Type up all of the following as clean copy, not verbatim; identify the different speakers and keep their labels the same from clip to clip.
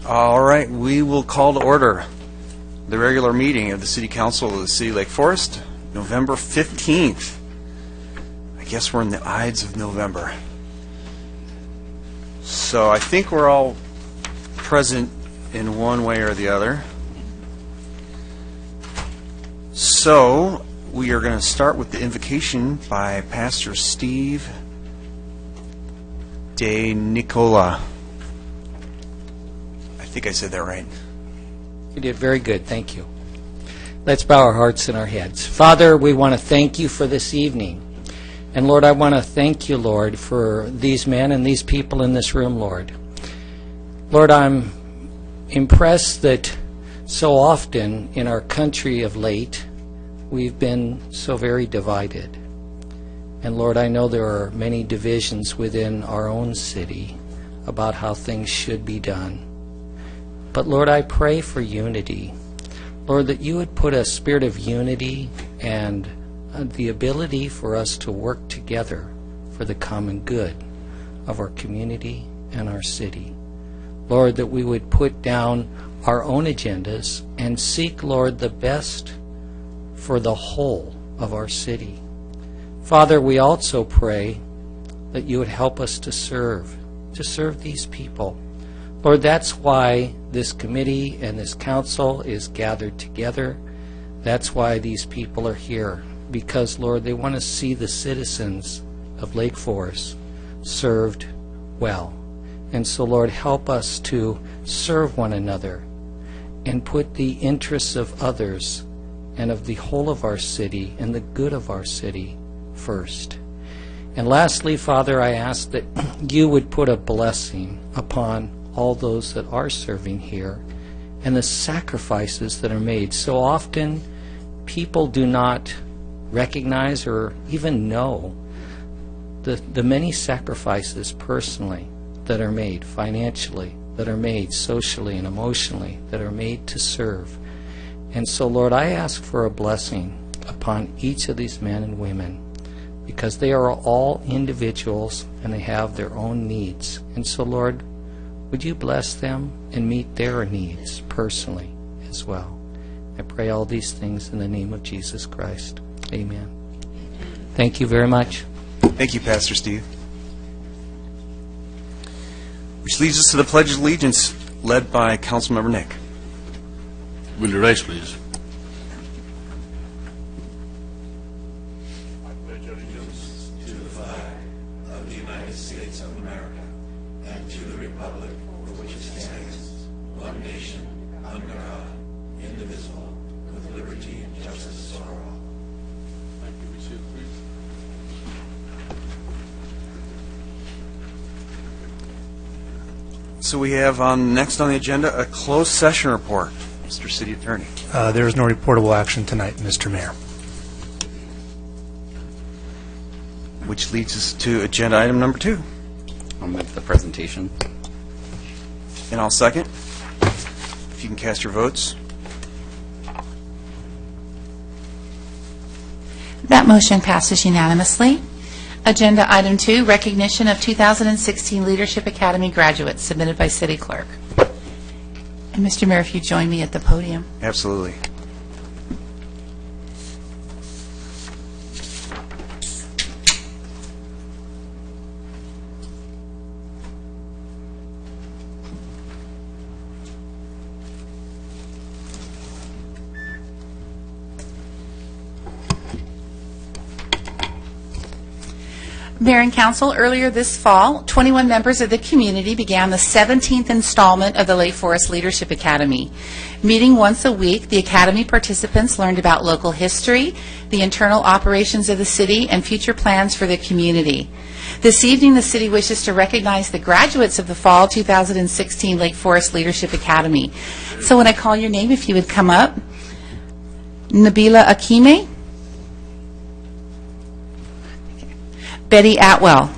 Speaker 1: All right, we will call to order the regular meeting of the City Council of the City of Lake Forest, November 15th. I guess we're in the Ides of November. So I think we're all present in one way or the other. So we are going to start with the invocation by Pastor Steve De Nicola. I think I said that right.
Speaker 2: You did very good. Thank you. Let's bow our hearts and our heads. Father, we want to thank you for this evening. And Lord, I want to thank you, Lord, for these men and these people in this room, Lord. Lord, I'm impressed that so often in our country of late, we've been so very divided. And Lord, I know there are many divisions within our own city about how things should be done. But Lord, I pray for unity. Lord, that you would put a spirit of unity and the ability for us to work together for the common good of our community and our city. Lord, that we would put down our own agendas and seek, Lord, the best for the whole of our city. Father, we also pray that you would help us to serve these people. Lord, that's why this committee and this council is gathered together. That's why these people are here. Because, Lord, they want to see the citizens of Lake Forest served well. And so, Lord, help us to serve one another and put the interests of others and of the whole of our city and the good of our city first. And lastly, Father, I ask that you would put a blessing upon all those that are serving here and the sacrifices that are made. So often, people do not recognize or even know the many sacrifices personally that are made, financially, that are made socially and emotionally, that are made to serve. And so, Lord, I ask for a blessing upon each of these men and women, because they are all individuals and they have their own needs. And so, Lord, would you bless them and meet their needs personally as well? I pray all these things in the name of Jesus Christ. Amen. Thank you very much.
Speaker 1: Thank you, Pastor Steve. Which leads us to the Pledge of Allegiance, led by Councilmember Nick.
Speaker 3: Will you rise, please?
Speaker 4: I pledge allegiance to the flag of the United States of America and to the republic for which it stands, one nation, under God, indivisible, with liberty and justice for all.
Speaker 3: Thank you. Be seated, please.
Speaker 1: So we have next on the agenda a closed session report. Mr. City Attorney.
Speaker 5: There is no reportable action tonight, Mr. Mayor.
Speaker 1: Which leads us to agenda item number 2.
Speaker 6: I'll move the presentation.
Speaker 1: And I'll second. If you can cast your votes.
Speaker 7: That motion passes unanimously. Agenda item 2, recognition of 2016 Leadership Academy graduates, submitted by City Clerk. And Mr. Mayor, if you join me at the podium.
Speaker 1: Absolutely.
Speaker 7: Mayor and Council, earlier this fall, 21 members of the community began the 17th installment of the Lake Forest Leadership Academy. Meeting once a week, the Academy participants learned about local history, the internal operations of the city, and future plans for the community. This evening, the city wishes to recognize the graduates of the Fall 2016 Lake Forest Leadership Academy. So when I call your name, if you would come up. Nabila Akime. Betty Atwell.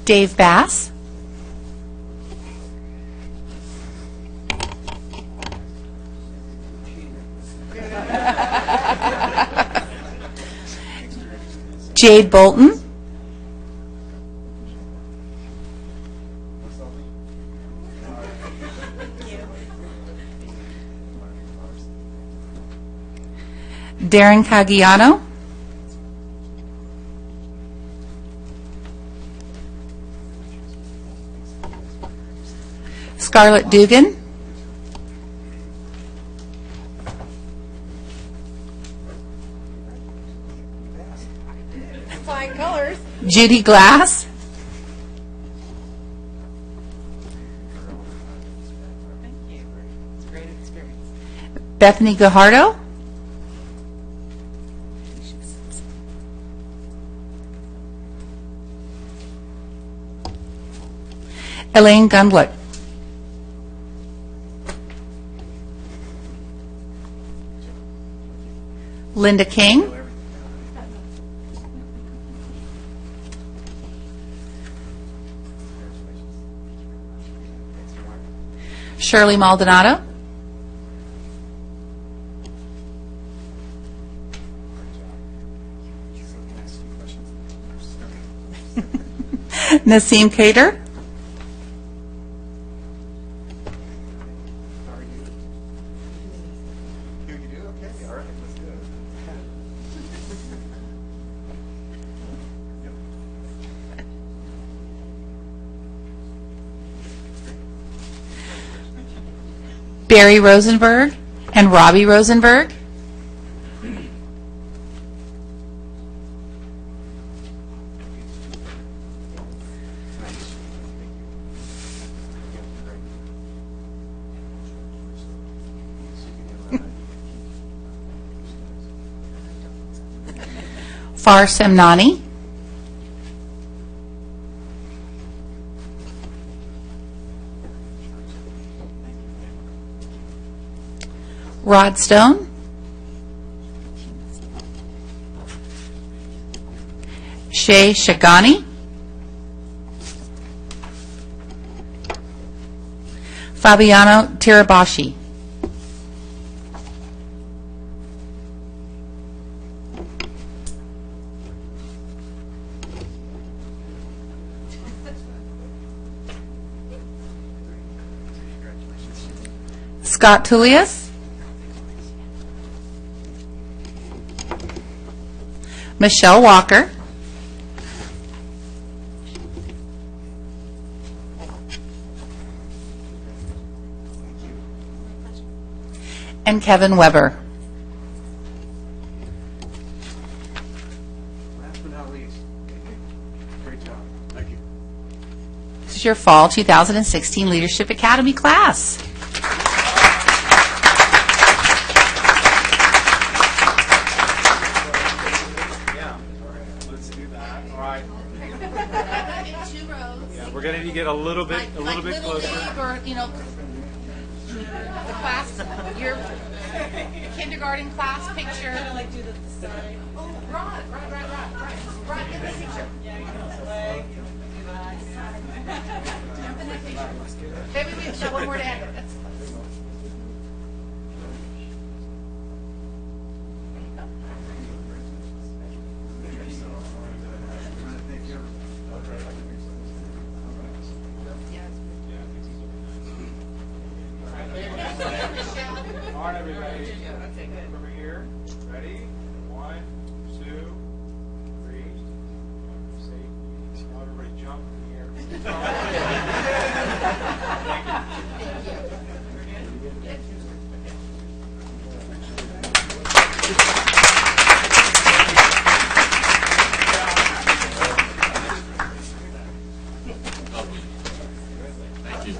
Speaker 7: Dave Bass. Jade Bolton. Darren Caggiano. Scarlett Dugan.
Speaker 8: Flying colors.
Speaker 7: Judy Glass.
Speaker 8: Thank you. It's a great experience.
Speaker 7: Bethany Gajardo. Elaine Gundlach. Linda King. Shirley Maldonado. Naseem Kader. Barry Rosenberg and Robbie Rosenberg. Far Semnani. Rod Stone. Shay Shagani. Fabiano Tirabashi. Scott Tullius. Michelle Walker. And Kevin Weber.
Speaker 1: Last but not least, great job. Thank you.
Speaker 7: This is your Fall 2016 Leadership Academy class.
Speaker 9: We're going to get a little bit closer.
Speaker 7: Or, the class, your kindergarten class picture. Oh, Rod, get the picture. Maybe we have one more to add.
Speaker 9: All right, everybody. Over here. Ready? 1, 2, 3. Safe. Now everybody jump in the
Speaker 3: Thank you.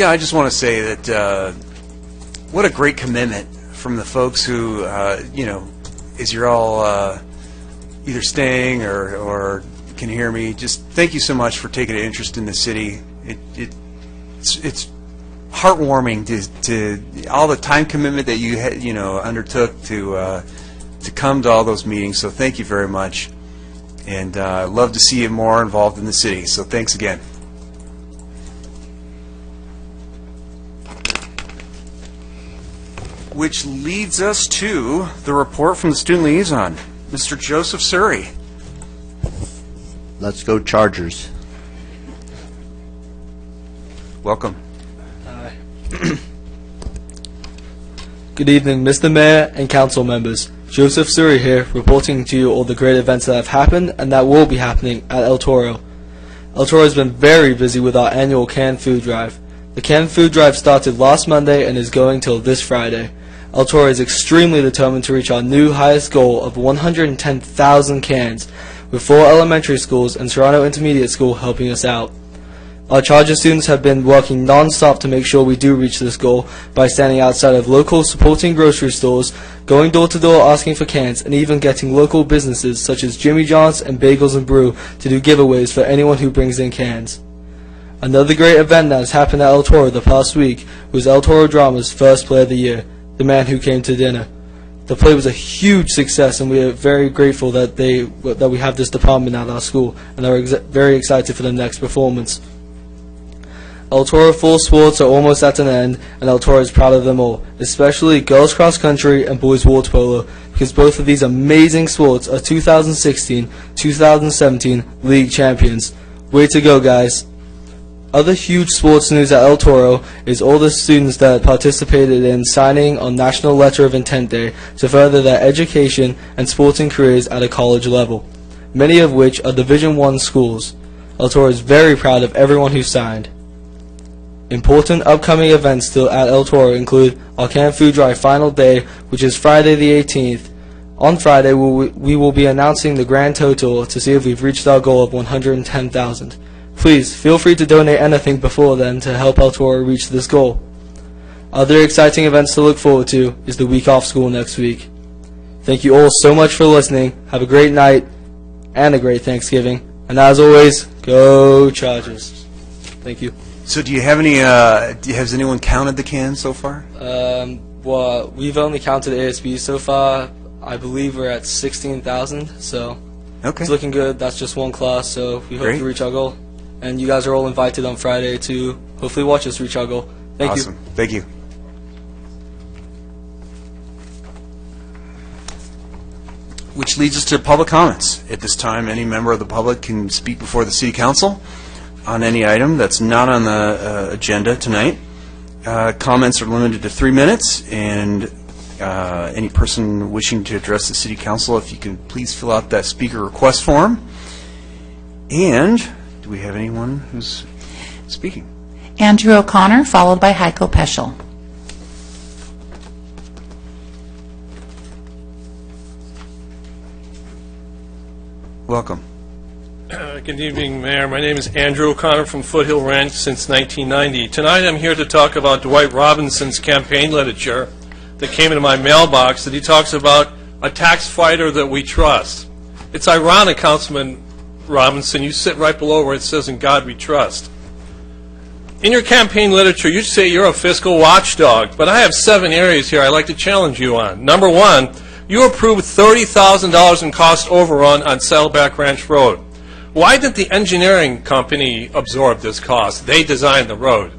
Speaker 1: Yeah, I just want to say that what a great commitment from the folks who, as you're all either staying or can hear me, just thank you so much for taking an interest in the city. It's heartwarming to all the time commitment that you undertook to come to all those meetings. So thank you very much, and I'd love to see you more involved in the city. So thanks again. Which leads us to the report from the student liaison, Mr. Joseph Surrey.
Speaker 10: Let's go Chargers.
Speaker 1: Welcome.
Speaker 11: Good evening, Mr. Mayor and council members. Joseph Surrey here, reporting to you all the great events that have happened and that will be happening at El Toro. El Toro has been very busy with our annual canned food drive. The canned food drive started last Monday and is going till this Friday. El Toro is extremely determined to reach our new highest goal of 110,000 cans, with 4 elementary schools and Toronto Intermediate School helping us out. Our Charger students have been working non-stop to make sure we do reach this goal by standing outside of local supporting grocery stores, going door to door asking for cans, and even getting local businesses such as Jimmy John's and Bagels and Brew to do giveaways for anyone who brings in cans. Another great event that has happened at El Toro the past week was El Toro Drama's first play of the year, The Man Who Came to Dinner. The play was a huge success, and we are very grateful that we have this department at our school, and are very excited for the next performance. El Toro Fall Sports are almost at an end, and El Toro is proud of them all, especially girls cross country and boys water polo, because both of these amazing sports are 2016-2017 league champions. Way to go, guys. Other huge sports news at El Toro is all the students that participated in signing on National Letter of Intent Day to further their education and sporting careers at a college level, many of which are Division I schools. El Toro is very proud of everyone who signed. Important upcoming events still at El Toro include our canned food drive final day, which is Friday the 18th. On Friday, we will be announcing the grand total to see if we've reached our goal of 110,000. Please, feel free to donate anything before then to help El Toro reach this goal. Other exciting events to look forward to is the week off school next week. Thank you all so much for listening. Have a great night and a great Thanksgiving. And as always, go Chargers. Thank you.
Speaker 1: So do you have any, has anyone counted the cans so far?
Speaker 11: Well, we've only counted ASB so far. I believe we're at 16,000, so
Speaker 1: Okay.
Speaker 11: it's looking good. That's just one class, so we hope
Speaker 1: Great.
Speaker 11: to reach our goal. And you guys are all invited on Friday to hopefully watch us reach our goal. Thank you.
Speaker 1: Awesome. Thank you. Which leads us to public comments. At this time, any member of the public can speak before the City Council on any item that's not on the agenda tonight. Comments are limited to 3 minutes, and any person wishing to address the City Council, if you can please fill out that speaker request form. And do we have anyone who's speaking?
Speaker 7: Andrew O'Connor, followed by Heiko Peschel.
Speaker 1: Welcome.
Speaker 12: Good evening, Mayor. My name is Andrew O'Connor from Foothill Ranch since 1990. Tonight I'm here to talk about Dwight Robinson's campaign literature that came into my mailbox that he talks about a tax fighter that we trust. It's ironic, Councilman Robinson, you sit right below where it says, "In God We Trust." In your campaign literature, you say you're a fiscal watchdog, but I have 7 areas here I'd like to challenge you on. Number 1, you approved $30,000 in cost overrun on Saddleback Ranch Road. Why didn't the engineering company absorb this cost? They designed the road.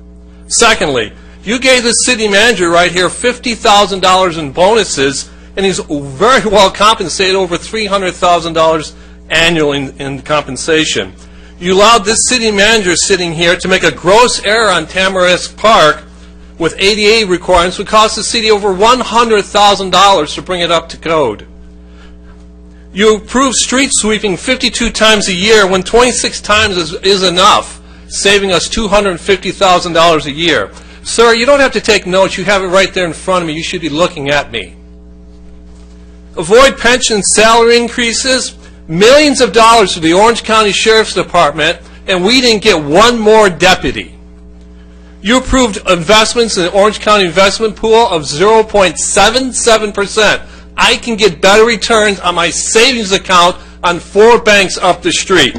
Speaker 12: Secondly, you gave the city manager right here $50,000 in bonuses, and he's very well compensated, over $300,000 annual in compensation. You allowed this city manager sitting here to make a gross error on Tamarisk Park with ADA requirements would cost the city over $100,000 to bring it up to code. You approve street sweeping 52 times a year when 26 times is enough, saving us $250,000 a year. Sir, you don't have to take notes. You have it right there in front of me. You should be looking at me. Avoid pension salary increases, millions of dollars to the Orange County Sheriff's Department, and we didn't get one more deputy. You approved investments in the Orange County investment pool of 0.77%. I can get better returns on my savings account on 4 banks up the street.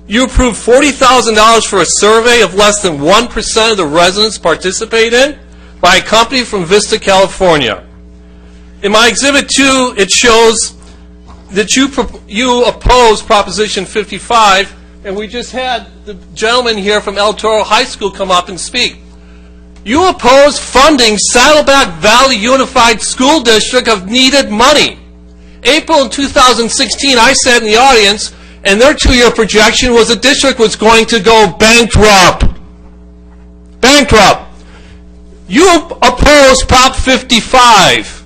Speaker 12: You approved $40,000 for a survey of less than 1% of the residents participate in by a company from Vista, California. In my Exhibit 2, it shows that you oppose Proposition 55, and we just had the gentleman here from El Toro High School come up and speak. You oppose funding Saddleback Valley Unified School District of needed money. April 2016, I sat in the audience, and their 2-year projection was the district was going to go bankrupt. Bankrupt. You oppose Prop 55.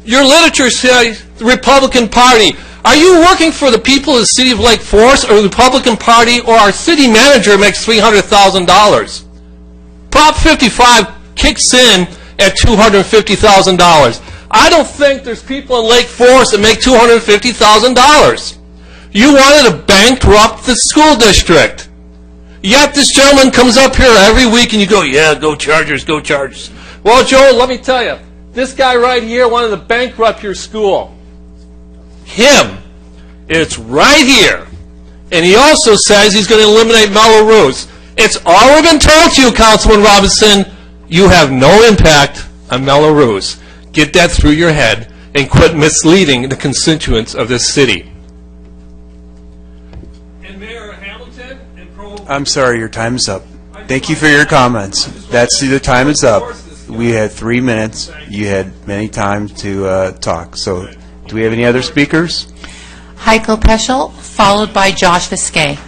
Speaker 12: Your literature says the Republican Party. Are you working for the people of the city of Lake Forest or the Republican Party, or our city manager makes $300,000? Prop 55 kicks in at $250,000. I don't think there's people in Lake Forest that make $250,000. You wanted to bankrupt the school district. Yet this gentleman comes up here every week and you go, yeah, go Chargers, go Chargers. Well, Joel, let me tell you, this guy right here wanted to bankrupt your school. Him. It's right here. And he also says he's going to eliminate Melrose. It's already been told to you, Councilman Robinson, you have no impact on Melrose. Get that through your head and quit misleading the constituents of this city. And Mayor Hamilton and
Speaker 1: I'm sorry, your time is up. Thank you for your comments. That's the time is up. We had 3 minutes. You had many times to talk. So do we have any other speakers?
Speaker 7: Heiko Peschel, followed by Josh Viskay.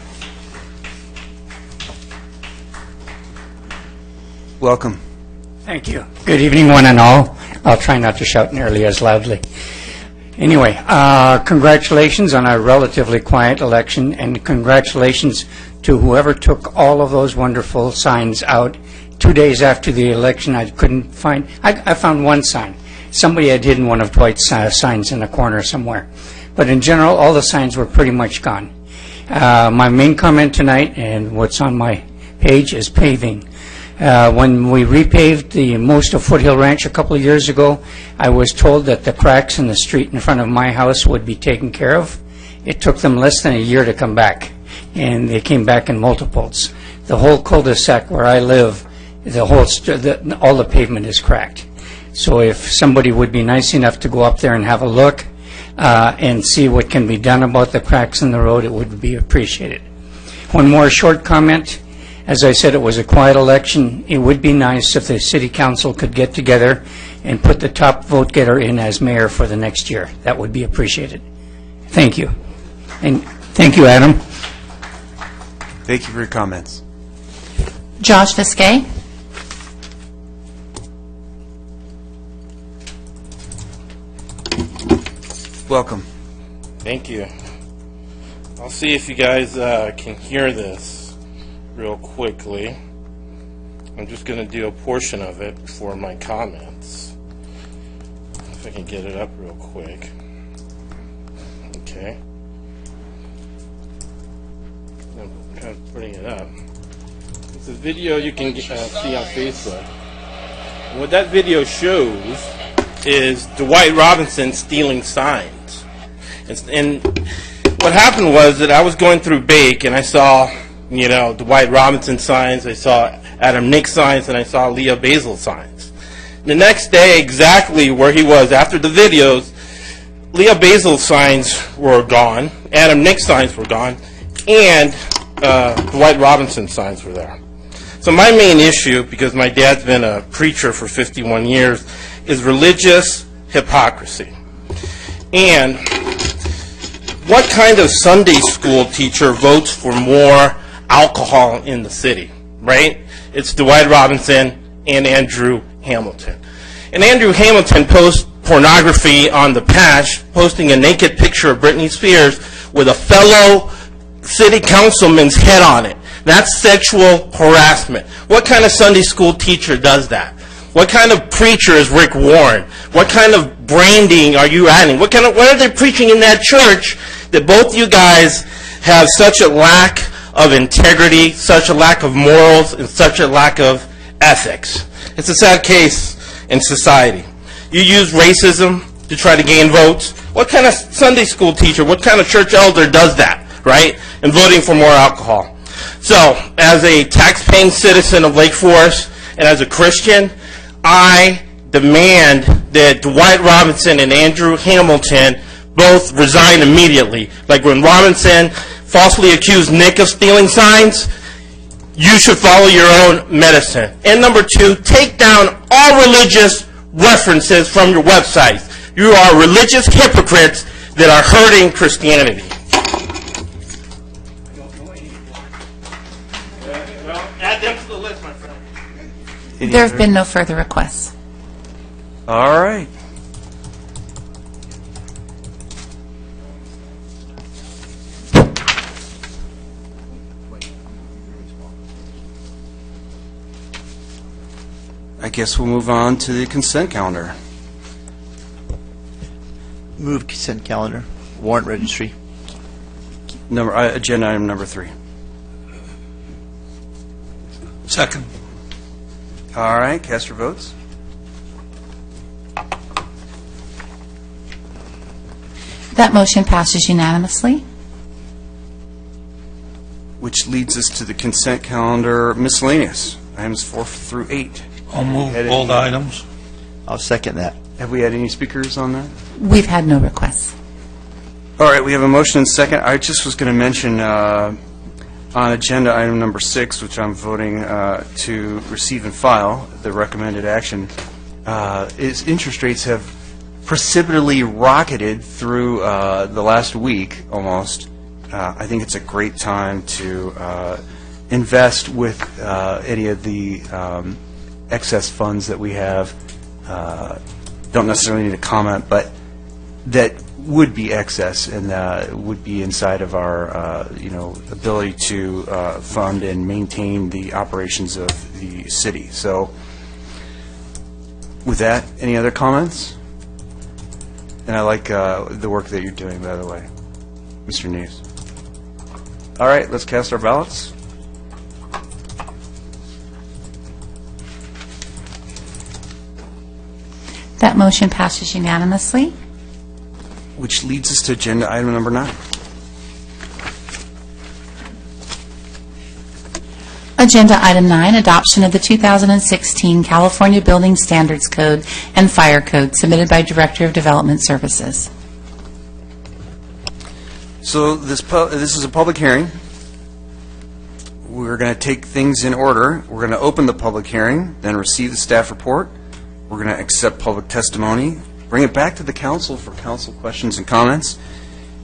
Speaker 1: Welcome.
Speaker 10: Thank you. Good evening, one and all. I'll try not to shout nearly as loudly. Anyway, congratulations on a relatively quiet election, and congratulations to whoever took all of those wonderful signs out. 2 days after the election, I couldn't find, I found one sign. Somebody had hidden one of Dwight's signs in a corner somewhere. But in general, all the signs were pretty much gone. My main comment tonight, and what's on my page, is paving. When we repaved the most of Foothill Ranch a couple of years ago, I was told that the cracks in the street in front of my house would be taken care of. It took them less than a year to come back, and they came back in multiples. The whole cul-de-sac where I live, all the pavement is cracked. So if somebody would be nice enough to go up there and have a look and see what can be done about the cracks in the road, it would be appreciated. One more short comment. As I said, it was a quiet election. It would be nice if the city council could get together and put the top vote getter in as mayor for the next year. That would be appreciated. Thank you. And thank you, Adam.
Speaker 1: Thank you for your comments.
Speaker 7: Josh Viskay.
Speaker 1: Welcome.
Speaker 13: Thank you. I'll see if you guys can hear this real quickly. I'm just going to do a portion of it for my comments. If I can get it up real quick. Okay. I'm kind of putting it up. It's a video you can see on Facebook. And what that video shows is Dwight Robinson stealing signs. And what happened was that I was going through Bake and I saw, Dwight Robinson signs, I saw Adam Nick signs, and I saw Leah Basil signs. The next day, exactly where he was after the videos, Leah Basil signs were gone, Adam Nick signs were gone, and Dwight Robinson signs were there. So my main issue, because my dad's been a preacher for 51 years, is religious hypocrisy. And what kind of Sunday school teacher votes for more alcohol in the city, right? It's Dwight Robinson and Andrew Hamilton. And Andrew Hamilton posts pornography on the patch, posting a naked picture of Britney Spears with a fellow city councilman's head on it. That's sexual harassment. What kind of Sunday school teacher does that? What kind of preacher is Rick Warren? What kind of branding are you adding? What are they preaching in that church that both you guys have such a lack of integrity, such a lack of morals, and such a lack of ethics. It's a sad case in society. You use racism to try to gain votes. What kind of Sunday school teacher, what kind of church elder does that, right? And voting for more alcohol. So, as a tax-paying citizen of Lake Forest and as a Christian, I demand that Dwight Robinson and Andrew Hamilton both resign immediately. Like when Robinson falsely accused Nick of stealing signs, you should follow your own medicine. And number two, take down all religious references from your websites. You are religious hypocrites that are hurting Christianity. Well, add them to the list, my friend.
Speaker 7: There have been no further requests.
Speaker 1: All right. I guess we'll move on to the consent calendar.
Speaker 14: Move consent calendar. Warrant registry.
Speaker 1: Agenda item number 3.
Speaker 5: Second.
Speaker 1: All right, cast your votes.
Speaker 7: That motion passes unanimously.
Speaker 1: Which leads us to the consent calendar miscellaneous, items 4 through 8.
Speaker 5: I'll move
Speaker 1: Had
Speaker 5: both
Speaker 1: any-
Speaker 5: items.
Speaker 14: I'll second that.
Speaker 1: Have we had any speakers on that?
Speaker 7: We've had no requests.
Speaker 1: All right, we have a motion and second. I just was going to mention on agenda item number 6, which I'm voting to receive and file, the recommended action, is interest rates have precipitously rocketed through the last week almost. I think it's a great time to invest with any of the excess funds that we have. Don't necessarily need to comment, but that would be excess and would be inside of our ability to fund and maintain the operations of the city. So with that, any other comments? And I like the work that you're doing, by the way, Mr. Neves. All right, let's cast our ballots.
Speaker 7: That motion passes unanimously.
Speaker 1: Which leads us to agenda item number 9.
Speaker 7: Agenda item 9, adoption of the 2016 California Building Standards Code and Fire Code, submitted by Director of Development Services.
Speaker 1: So this is a public hearing. We're going to take things in order. We're going to open the public hearing, then receive the staff report. We're going to accept public testimony, bring it back to the council for council questions and comments,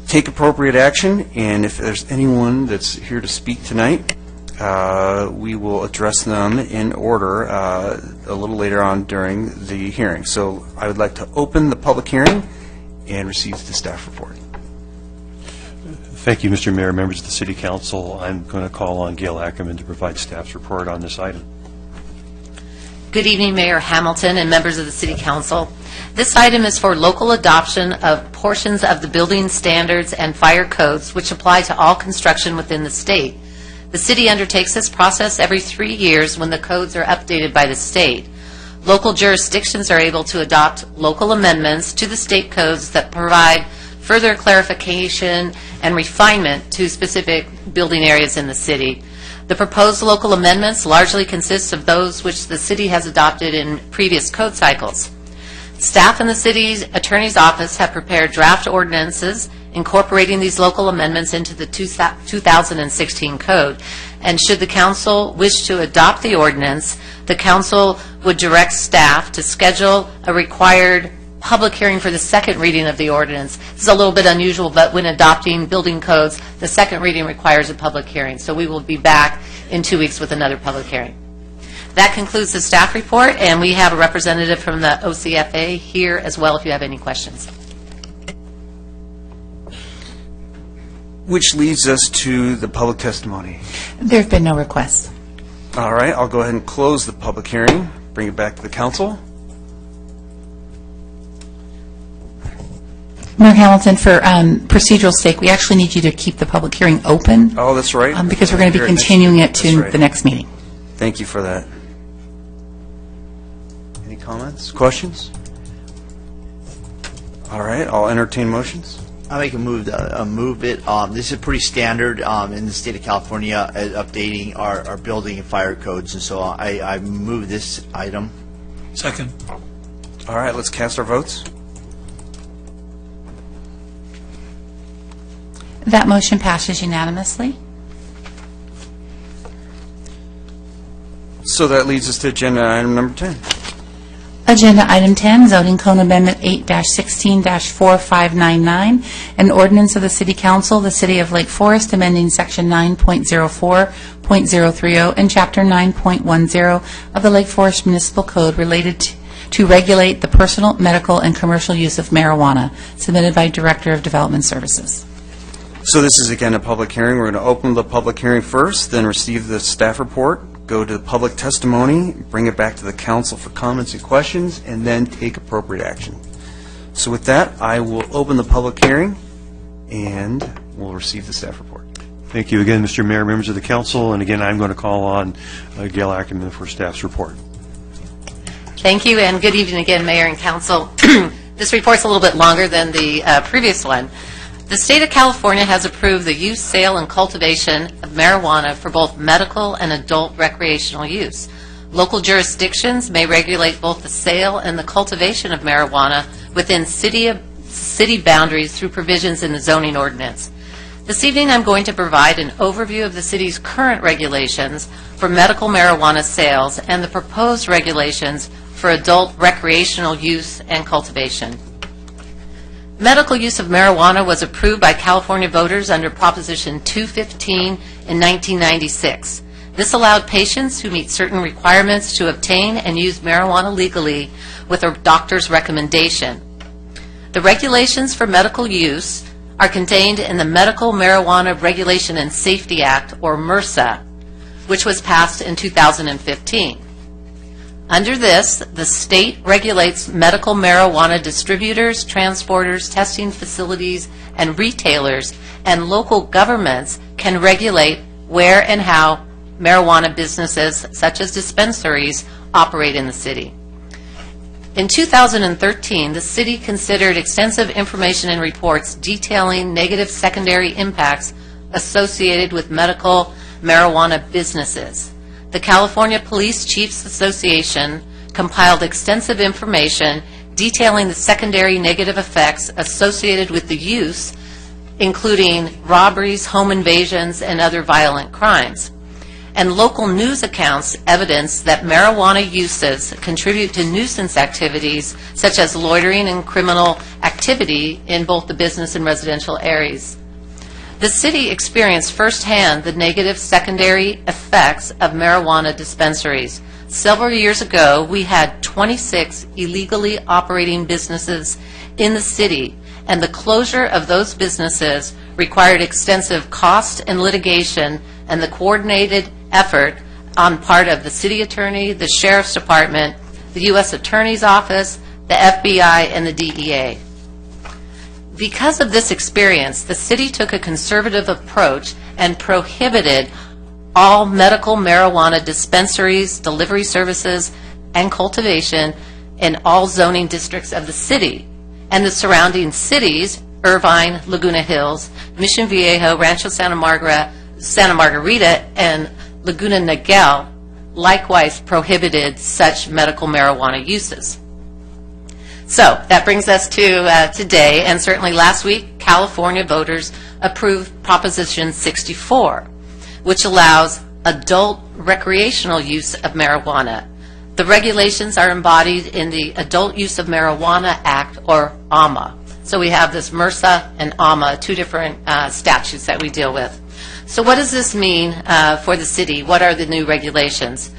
Speaker 1: take appropriate action, and if there's anyone that's here to speak tonight, we will address them in order a little later on during the hearing. So I would like to open the public hearing and receive the staff report.
Speaker 15: Thank you, Mr. Mayor, members of the City Council. I'm going to call on Gail Ackerman to provide staff's report on this item.
Speaker 16: Good evening, Mayor Hamilton and members of the City Council. This item is for local adoption of portions of the building standards and fire codes which apply to all construction within the state. The city undertakes this process every 3 years when the codes are updated by the state. Local jurisdictions are able to adopt local amendments to the state codes that provide further clarification and refinement to specific building areas in the city. The proposed local amendments largely consist of those which the city has adopted in previous code cycles. Staff in the city's attorney's office have prepared draft ordinances incorporating these local amendments into the 2016 code. And should the council wish to adopt the ordinance, the council would direct staff to schedule a required public hearing for the second reading of the ordinance. This is a little bit unusual, but when adopting building codes, the second reading requires a public hearing. So we will be back in 2 weeks with another public hearing. That concludes the staff report, and we have a representative from the OCFA here as well if you have any questions.
Speaker 1: Which leads us to the public testimony.
Speaker 7: There have been no requests.
Speaker 1: All right, I'll go ahead and close the public hearing, bring it back to the council.
Speaker 7: Mayor Hamilton, for procedural sake, we actually need you to keep the public hearing open
Speaker 1: Oh, that's right.
Speaker 7: because we're going to be
Speaker 1: Very nice.
Speaker 7: continuing it
Speaker 1: That's
Speaker 7: to
Speaker 1: right.
Speaker 7: the next meeting.
Speaker 1: Thank you for that. Any comments, questions? All right, I'll entertain motions.
Speaker 14: I make a move it. This is pretty standard in the state of California, updating our building and fire codes, and so I move this item.
Speaker 5: Second.
Speaker 1: All right, let's cast our votes.
Speaker 7: That motion passes unanimously.
Speaker 1: So that leads us to agenda item number 10.
Speaker 7: Agenda Item 10, Zoning Code Amendment 8-16-4599, an ordinance of the City Council, the City of Lake Forest, amending Section 9.04.030 and Chapter 9.10 of the Lake Forest Municipal Code related to regulate the personal, medical, and commercial use of marijuana, submitted by Director of Development Services.
Speaker 1: So this is again a public hearing. We're going to open the public hearing first, then receive the staff report, go to the public testimony, bring it back to the council for comments and questions, and then take appropriate action. So with that, I will open the public hearing, and we'll receive the staff report.
Speaker 15: Thank you again, Mr. Mayor, members of the council, and again, I'm going to call on Gail Ackerman for staff's report.
Speaker 16: Thank you, and good evening again, Mayor and Council. This report's a little bit longer than the previous one. The state of California has approved the use, sale, and cultivation of marijuana for both medical and adult recreational use. Local jurisdictions may regulate both the sale and the cultivation of marijuana within city boundaries through provisions in the zoning ordinance. This evening, I'm going to provide an overview of the city's current regulations for medical marijuana sales and the proposed regulations for adult recreational use and cultivation. Medical use of marijuana was approved by California voters under Proposition 215 in 1996. This allowed patients who meet certain requirements to obtain and use marijuana legally with a doctor's recommendation. The regulations for medical use are contained in the Medical Marijuana Regulation and Safety Act, or MRSA, which was passed in 2015. Under this, the state regulates medical marijuana distributors, transporters, testing facilities, and retailers, and local governments can regulate where and how marijuana businesses, such as dispensaries, operate in the city. In 2013, the city considered extensive information and reports detailing negative secondary impacts associated with medical marijuana businesses. The California Police Chiefs Association compiled extensive information detailing the secondary negative effects associated with the use, including robberies, home invasions, and other violent crimes. And local news accounts evidence that marijuana uses contribute to nuisance activities such as loitering and criminal activity in both the business and residential areas. The city experienced firsthand the negative secondary effects of marijuana dispensaries. Several years ago, we had 26 illegally operating businesses in the city, and the closure of those businesses required extensive cost and litigation and the coordinated effort on part of the city attorney, the sheriff's department, the U.S. Attorney's Office, the FBI, and the DEA. Because of this experience, the city took a conservative approach and prohibited all medical marijuana dispensaries, delivery services, and cultivation in all zoning districts of the city and the surrounding cities, Irvine, Laguna Hills, Mission Viejo, Rancho Santa Margarita, and Laguna Niguel likewise prohibited such medical marijuana uses. So that brings us to today, and certainly last week, California voters approved Proposition 64, which allows adult recreational use of marijuana. The regulations are embodied in the Adult Use of Marijuana Act, or AMA. So we have this MRSA and AMA, two different statutes that we deal with. So what does this mean for the city? What are the new regulations?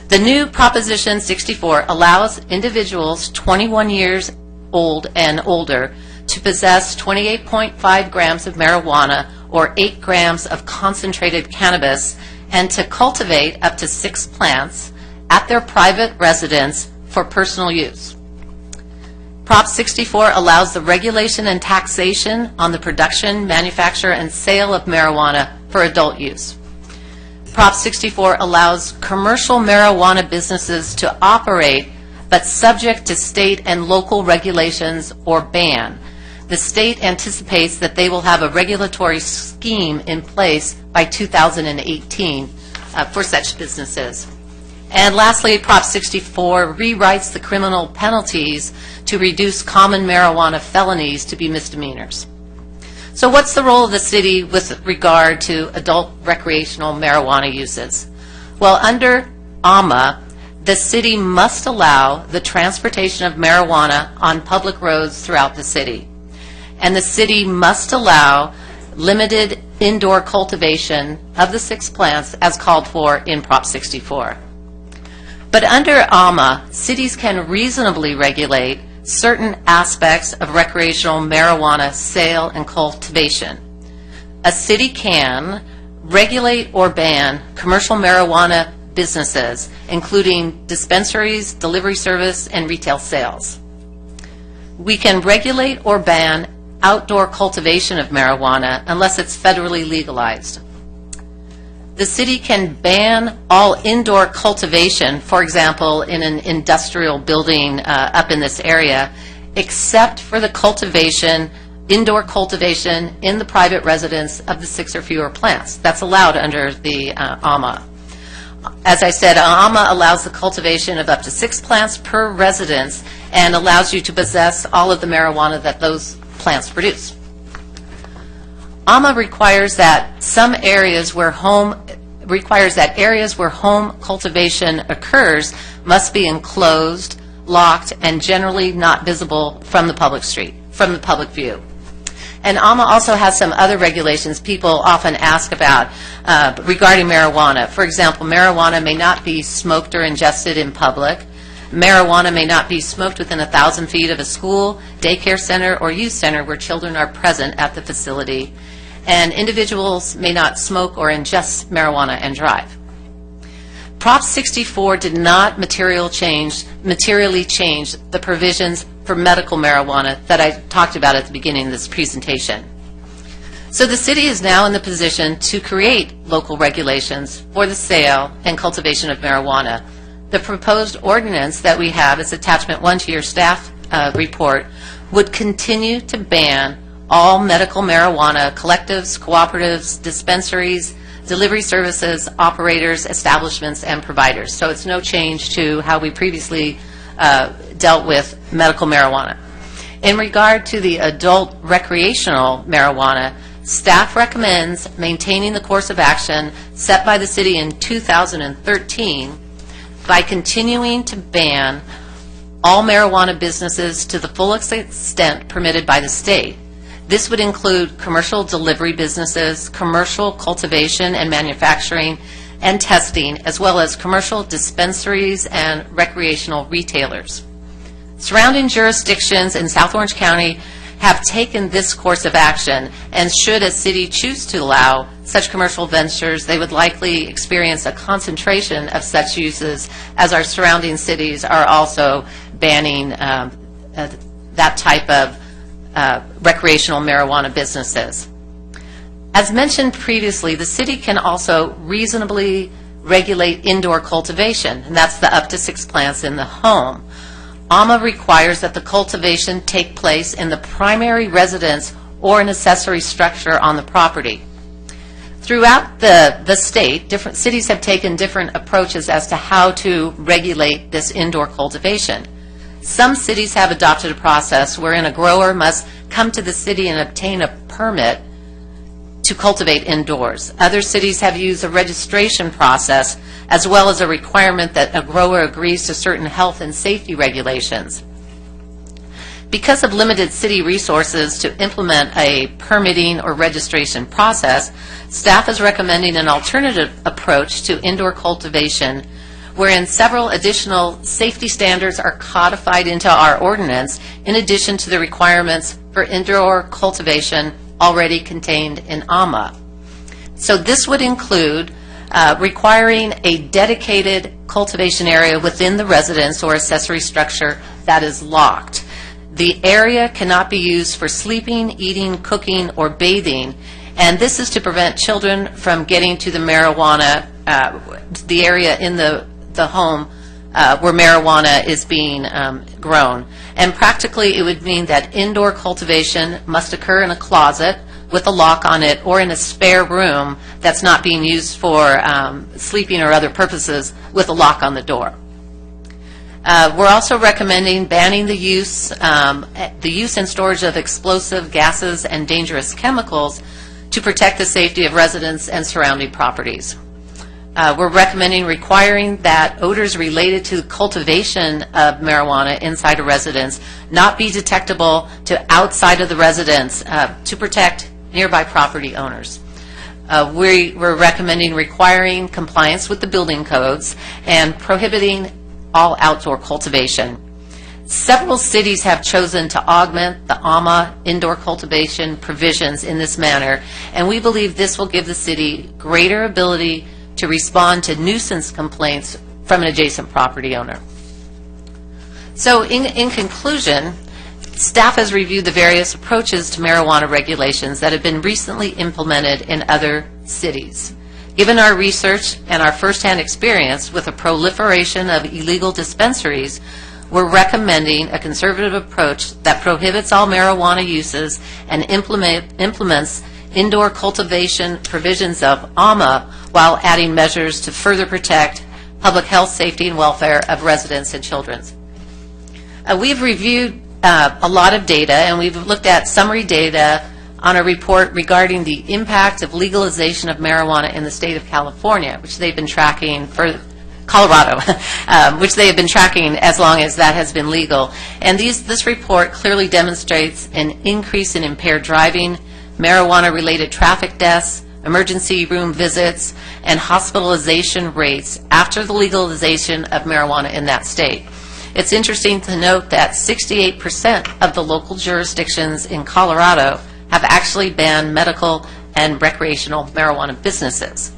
Speaker 16: The new Proposition 64 allows individuals 21 years old and older to possess 28.5 grams of marijuana or 8 grams of concentrated cannabis and to cultivate up to 6 plants at their private residence for personal use. Prop 64 allows the regulation and taxation on the production, manufacture, and sale of marijuana for adult use. Prop 64 allows commercial marijuana businesses to operate, but subject to state and local regulations or ban. The state anticipates that they will have a regulatory scheme in place by 2018 for such businesses. And lastly, Prop 64 rewrites the criminal penalties to reduce common marijuana felonies to be misdemeanors. So what's the role of the city with regard to adult recreational marijuana uses? Well, under AMA, the city must allow the transportation of marijuana on public roads throughout the city. And the city must allow limited indoor cultivation of the 6 plants as called for in Prop 64. But under AMA, cities can reasonably regulate certain aspects of recreational marijuana sale and cultivation. A city can regulate or ban commercial marijuana businesses, including dispensaries, delivery service, and retail sales. We can regulate or ban outdoor cultivation of marijuana unless it's federally legalized. The city can ban all indoor cultivation, for example, in an industrial building up in this area, except for the cultivation, indoor cultivation in the private residence of the 6 or fewer plants. That's allowed under the AMA. As I said, AMA allows the cultivation of up to 6 plants per residence and allows you to possess all of the marijuana that those plants produce. AMA requires that areas where home cultivation occurs must be enclosed, locked, and generally not visible from the public view. And AMA also has some other regulations people often ask about regarding marijuana. For example, marijuana may not be smoked or ingested in public. Marijuana may not be smoked within 1,000 feet of a school, daycare center, or youth center where children are present at the facility. And individuals may not smoke or ingest marijuana and drive. Prop 64 did not materially change the provisions for medical marijuana that I talked about at the beginning of this presentation. So the city is now in the position to create local regulations for the sale and cultivation of marijuana. The proposed ordinance that we have as attachment 1 to your staff report would continue to ban all medical marijuana collectives, cooperatives, dispensaries, delivery services, operators, establishments, and providers. So it's no change to how we previously dealt with medical marijuana. In regard to the adult recreational marijuana, staff recommends maintaining the course of action set by the city in 2013 by continuing to ban all marijuana businesses to the full extent permitted by the state. This would include commercial delivery businesses, commercial cultivation and manufacturing and testing, as well as commercial dispensaries and recreational retailers. Surrounding jurisdictions in South Orange County have taken this course of action, and should a city choose to allow such commercial ventures, they would likely experience a concentration of such uses, as our surrounding cities are also banning that type of recreational marijuana businesses. As mentioned previously, the city can also reasonably regulate indoor cultivation, and that's the up to 6 plants in the home. AMA requires that the cultivation take place in the primary residence or an accessory structure on the property. Throughout the state, different cities have taken different approaches as to how to regulate this indoor cultivation. Some cities have adopted a process wherein a grower must come to the city and obtain a permit to cultivate indoors. Other cities have used a registration process, as well as a requirement that a grower agrees to certain health and safety regulations. Because of limited city resources to implement a permitting or registration process, staff is recommending an alternative approach to indoor cultivation, wherein several additional safety standards are codified into our ordinance, in addition to the requirements for indoor cultivation already contained in AMA. So this would include requiring a dedicated cultivation area within the residence or accessory structure that is locked. The area cannot be used for sleeping, eating, cooking, or bathing, and this is to prevent children from getting to the marijuana, the area in the home where marijuana is being grown. And practically, it would mean that indoor cultivation must occur in a closet with a lock on it or in a spare room that's not being used for sleeping or other purposes with a lock on the door. We're also recommending banning the use and storage of explosive gases and dangerous chemicals to protect the safety of residents and surrounding properties. We're recommending requiring that odors related to cultivation of marijuana inside a residence not be detectable to outside of the residence to protect nearby property owners. We're recommending requiring compliance with the building codes and prohibiting all outdoor cultivation. Several cities have chosen to augment the AMA indoor cultivation provisions in this manner, and we believe this will give the city greater ability to respond to nuisance complaints from an adjacent property owner. So in conclusion, staff has reviewed the various approaches to marijuana regulations that have been recently implemented in other cities. Given our research and our firsthand experience with the proliferation of illegal dispensaries, we're recommending a conservative approach that prohibits all marijuana uses and implements indoor cultivation provisions of AMA while adding measures to further protect public health, safety, and welfare of residents and children. We've reviewed a lot of data, and we've looked at summary data on a report regarding the impact of legalization of marijuana in the state of California, which they've been tracking for Colorado, which they have been tracking as long as that has been legal. And this report clearly demonstrates an increase in impaired driving, marijuana-related traffic deaths, emergency room visits, and hospitalization rates after the legalization of marijuana in that state. It's interesting to note that 68% of the local jurisdictions in Colorado have actually banned medical and recreational marijuana businesses.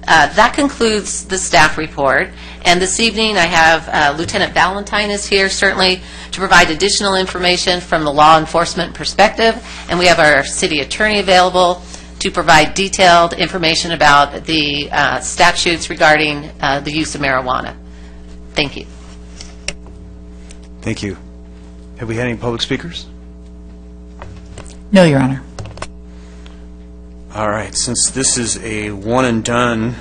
Speaker 16: That concludes the staff report, and this evening I have Lieutenant Valentine is here certainly to provide additional information from the law enforcement perspective, and we have our city attorney available to provide detailed information about the statutes regarding the use of marijuana. Thank you.
Speaker 1: Thank you. Have we had any public speakers?
Speaker 7: No, Your Honor.
Speaker 1: All right, since this is a one and done,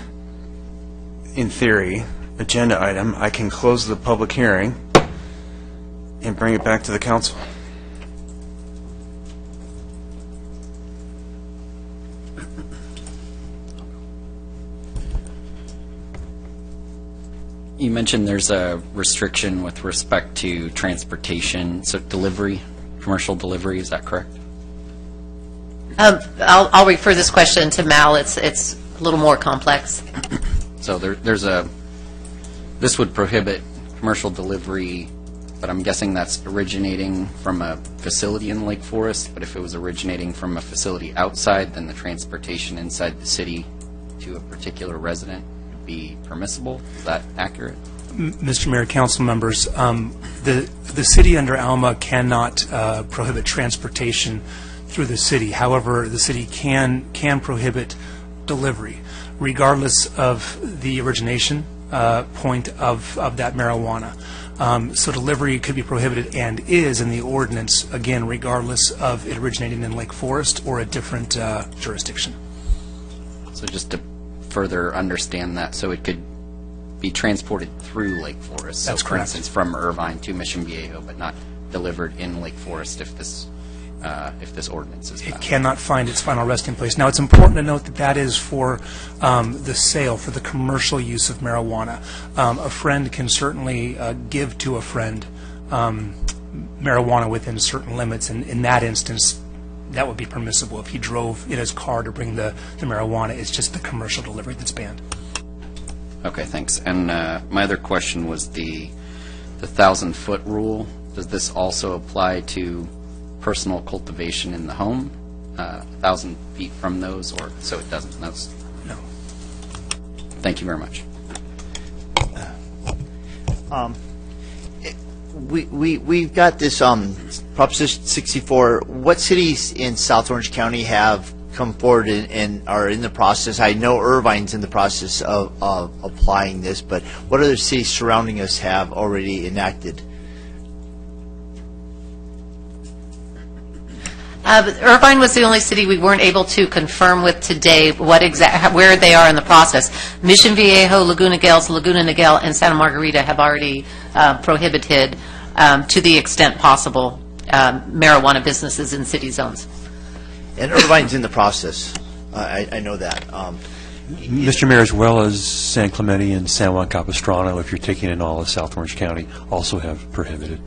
Speaker 1: in theory, agenda item, I can close the public hearing and bring it back to the council.
Speaker 6: You mentioned there's a restriction with respect to transportation, so delivery, commercial delivery, is that correct?
Speaker 16: I'll refer this question to Mal. It's a little more complex.
Speaker 6: So this would prohibit commercial delivery, but I'm guessing that's originating from a facility in Lake Forest, but if it was originating from a facility outside, then the transportation inside the city to a particular resident would be permissible. Is that accurate?
Speaker 5: Mr. Mayor, council members, the city under ALMA cannot prohibit transportation through the city. However, the city can prohibit delivery, regardless of the origination point of that marijuana. So delivery could be prohibited and is in the ordinance, again, regardless of it originating in Lake Forest or a different jurisdiction.
Speaker 6: So just to further understand that, so it could be transported through Lake Forest.
Speaker 5: That's
Speaker 6: so, for
Speaker 5: correct.
Speaker 6: instance, from Irvine to Mission Viejo, but not delivered in Lake Forest if this ordinance is passed.
Speaker 5: It cannot find its final resting place. Now, it's important to note that that is for the sale, for the commercial use of marijuana. A friend can certainly give to a friend marijuana within certain limits, and in that instance, that would be permissible. If he drove in his car to bring the marijuana, it's just the commercial delivery that's banned.
Speaker 6: Okay, thanks. And my other question was the 1,000-foot rule. Does this also apply to personal cultivation in the home, 1,000 feet from those, or so it doesn't?
Speaker 5: No.
Speaker 6: Thank you very much.
Speaker 14: we've got this Proposition 64. What cities in South Orange County have come forward and are in the process? I know Irvine's in the process of applying this, but what other cities surrounding us have already enacted?
Speaker 16: Irvine was the only city we weren't able to confirm with today where they are in the process. Mission Viejo, Laguna Niguel, and Santa Margarita have already prohibited, to the extent possible, marijuana businesses in city zones.
Speaker 14: And Irvine's in the process. I know that.
Speaker 15: Mr. Mayor, as well as San Clemente and San Juan Capistrano, if you're taking in all of South Orange County, also have prohibited.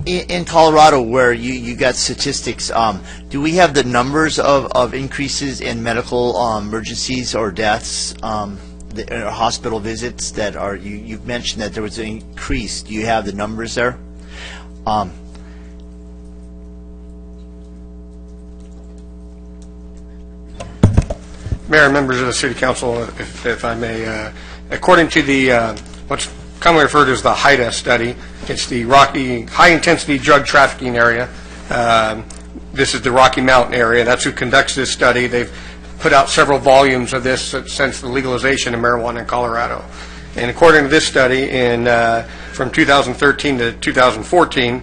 Speaker 14: In Colorado, where you got statistics, do we have the numbers of increases in medical emergencies or deaths, or hospital visits that are? You've mentioned that there was an increase. Do you have the numbers there?
Speaker 17: Mayor, members of the City Council, if I may, according to the what's commonly referred to as the HIDA study, it's the High Intensity Drug Trafficking Area. This is the Rocky Mountain area. That's who conducts this study. They've put out several volumes of this since the legalization of marijuana in Colorado. And according to this study, from 2013 to 2014,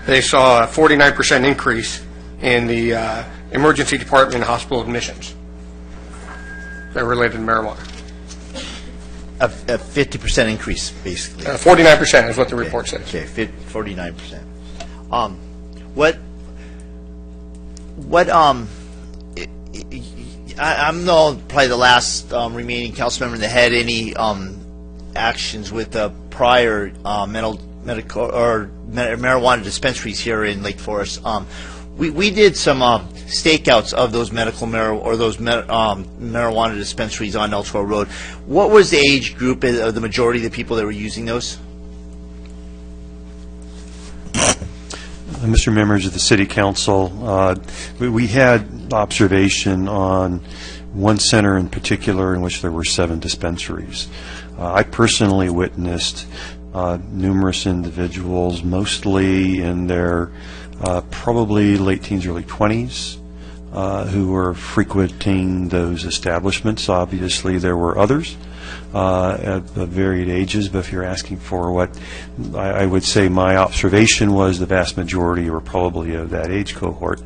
Speaker 17: they saw a 49% increase in the emergency department and hospital admissions that are related to marijuana.
Speaker 14: A 50% increase, basically.
Speaker 17: 49% is what the report says.
Speaker 14: Okay, 49%. I'm probably the last remaining council member that had any actions with the prior medical or marijuana dispensaries here in Lake Forest. We did some stakeouts of those marijuana dispensaries on El Toro Road. What was the age group of the majority of the people that were using those?
Speaker 15: Mr. Members of the City Council, we had observation on one center in particular in which there were 7 dispensaries. I personally witnessed numerous individuals, mostly in their probably late teens, early 20s, who were frequenting those establishments. Obviously, there were others at varied ages, but if you're asking for what I would say my observation was, the vast majority were probably of that age cohort.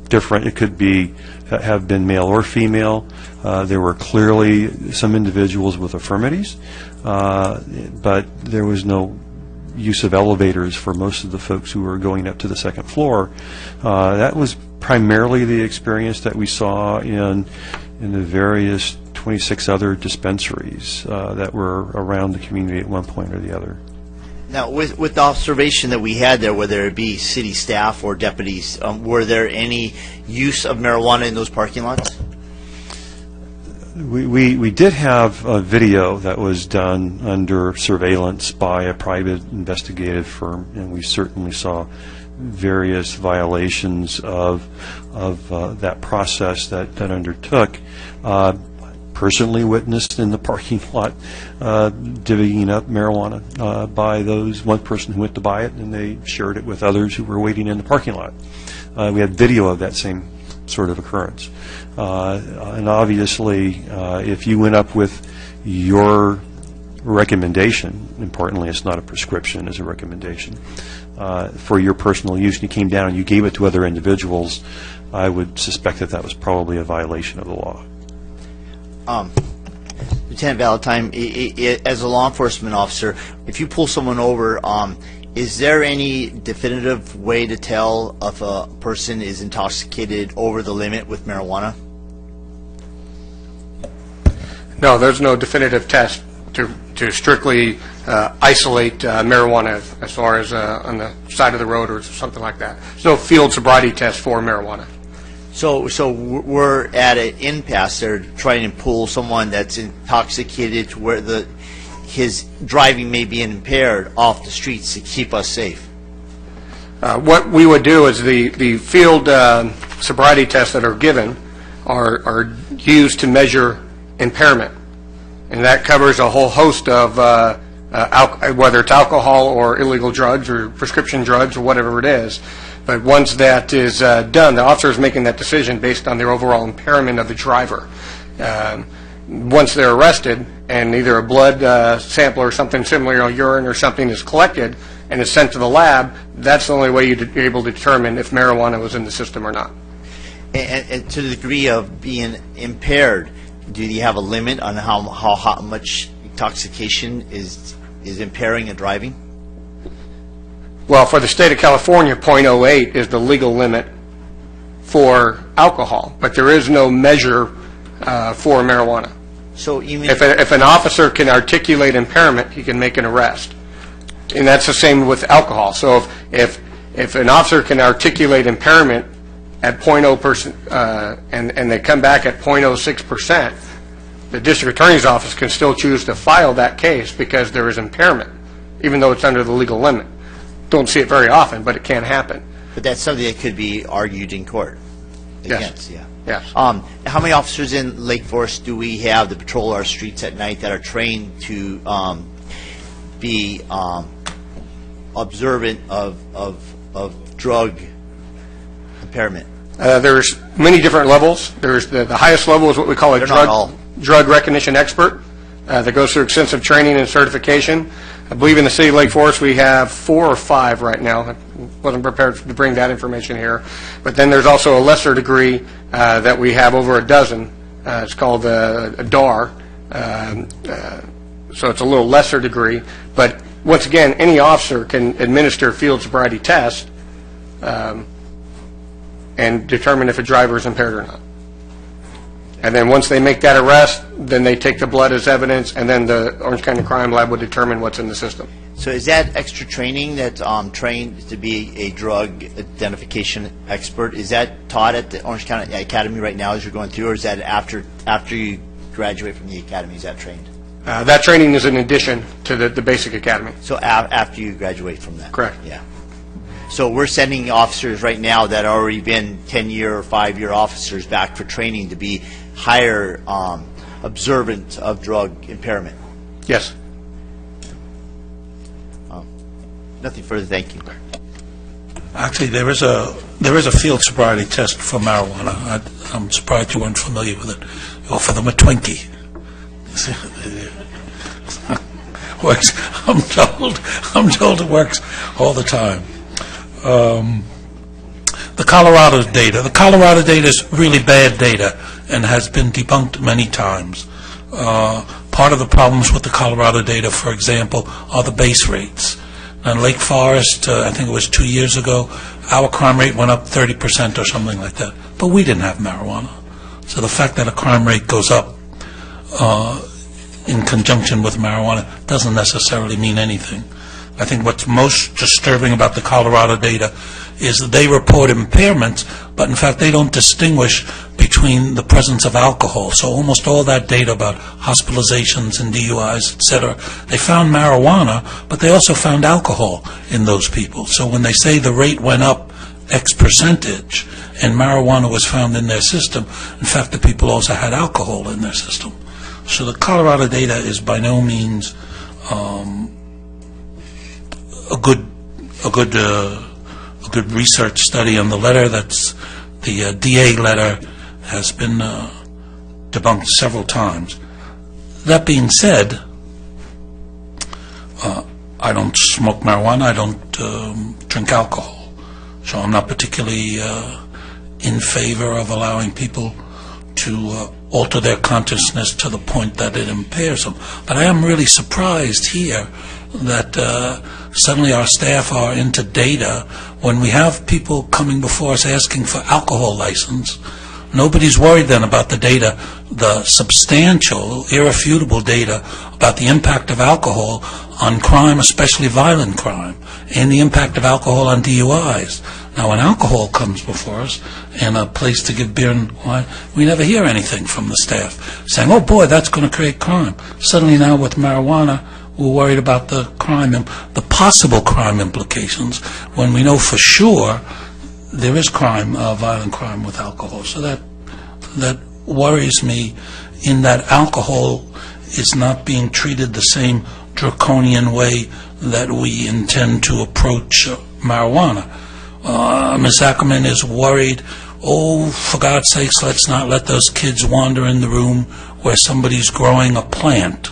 Speaker 15: Different, it could be have been male or female. There were clearly some individuals with infirmities, but there was no use of elevators for most of the folks who were going up to the second floor. That was primarily the experience that we saw in the various 26 other dispensaries that were around the community at one point or the other.
Speaker 14: Now, with the observation that we had there, whether it be city staff or deputies, were there any use of marijuana in those parking lots?
Speaker 15: We did have a video that was done under surveillance by a private investigative firm, and we certainly saw various violations of that process that undertook. Personally witnessed in the parking lot divvying up marijuana by one person who went to buy it, and they shared it with others who were waiting in the parking lot. We had video of that same sort of occurrence. And obviously, if you went up with your recommendation, importantly, it's not a prescription, it's a recommendation, for your personal use, and you came down and you gave it to other individuals, I would suspect that was probably a violation of the law.
Speaker 14: Lieutenant Valentine, as a law enforcement officer, if you pull someone over, is there any definitive way to tell if a person is intoxicated over the limit with marijuana?
Speaker 17: No, there's no definitive test to strictly isolate marijuana as far as on the side of the road or something like that. There's no field sobriety test for marijuana.
Speaker 14: So we're at an impasse there trying to pull someone that's intoxicated to where his driving may be impaired off the streets to keep us safe.
Speaker 17: What we would do is the field sobriety tests that are given are used to measure impairment. and that covers a whole host of whether it's alcohol or illegal drugs or prescription drugs or whatever it is. But once that is done, the officer is making that decision based on their overall impairment of the driver. Once they're arrested and either a blood sample or something similar, urine or something is collected and is sent to the lab, that's the only way you're able to determine if marijuana was in the system or not.
Speaker 14: And to the degree of being impaired, do you have a limit on how much intoxication is impairing and driving?
Speaker 17: Well, for the state of California, 0.08 is the legal limit for alcohol, but there is no measure for marijuana.
Speaker 14: So even
Speaker 17: if an officer can articulate impairment, he can make an arrest, and that's the same with alcohol. So if an officer can articulate impairment at 0.0%, and they come back at 0.06%, the district attorney's office can still choose to file that case because there is impairment, even though it's under the legal limit. Don't see it very often, but it can happen.
Speaker 14: But that's something that could be argued in court.
Speaker 17: Yes.
Speaker 14: Yeah.
Speaker 17: Yes.
Speaker 14: How many officers in Lake Forest do we have that patrol our streets at night that are trained to be observant of drug impairment?
Speaker 17: There's many different levels. There's the highest level is what we call a drug recognition expert that goes through extensive training and certification. I believe in the city of Lake Forest we have 4 or 5 right now. I wasn't prepared to bring that information here. But then there's also a lesser degree that we have over a dozen. It's called a DAR. So it's a little lesser degree. But once again, any officer can administer field sobriety tests and determine if a driver is impaired or not. And then once they make that arrest, then they take the blood as evidence, and then the Orange County Crime Lab would determine what's in the system.
Speaker 14: So is that extra training that's trained to be a drug identification expert, is that taught at the Orange County Academy right now as you're going through, or is that after you graduate from the academy, is that trained?
Speaker 17: That training is in addition to the basic academy.
Speaker 14: So after you graduate from that?
Speaker 17: Correct.
Speaker 14: Yeah. So we're sending officers right now that have already been 10-year or 5-year officers back for training to be higher observant of drug impairment.
Speaker 17: Yes.
Speaker 18: Nothing further. Thank you.
Speaker 19: Actually, there is a field sobriety test for marijuana. I'm surprised you weren't familiar with it. You offer them a Twinkie. Works. I'm told it works all the time. The Colorado data is really bad data and has been debunked many times. Part of the problems with the Colorado data, for example, are the base rates. In Lake Forest, I think it was 2 years ago, our crime rate went up 30% or something like that. But we didn't have marijuana. So the fact that a crime rate goes up in conjunction with marijuana doesn't necessarily mean anything. I think what's most disturbing about the Colorado data is that they report impairments, but in fact they don't distinguish between the presence of alcohol. So almost all that data about hospitalizations and DUIs, etc., they found marijuana, but they also found alcohol in those people. So when they say the rate went up X percentage and marijuana was found in their system, in fact the people also had alcohol in their system. So the Colorado data is by no means a good research study, and the letter that's the DA letter has been debunked several times. That being said, I don't smoke marijuana, I don't drink alcohol, so I'm not particularly in favor of allowing people to alter their consciousness to the point that it impairs them. But I am really surprised here that suddenly our staff are into data when we have people coming before us asking for alcohol license. Nobody's worried then about the data, the substantial, irrefutable data about the impact of alcohol on crime, especially violent crime, and the impact of alcohol on DUIs. Now, when alcohol comes before us and a place to give beer and wine, we never hear anything from the staff saying, oh boy, that's going to create crime. Suddenly now with marijuana, we're worried about the crime, the possible crime implications, when we know for sure there is crime, violent crime with alcohol. So that worries me, in that alcohol is not being treated the same draconian way that we intend to approach marijuana. Ms. Ackerman is worried, oh, for God's sakes, let's not let those kids wander in the room where somebody's growing a plant.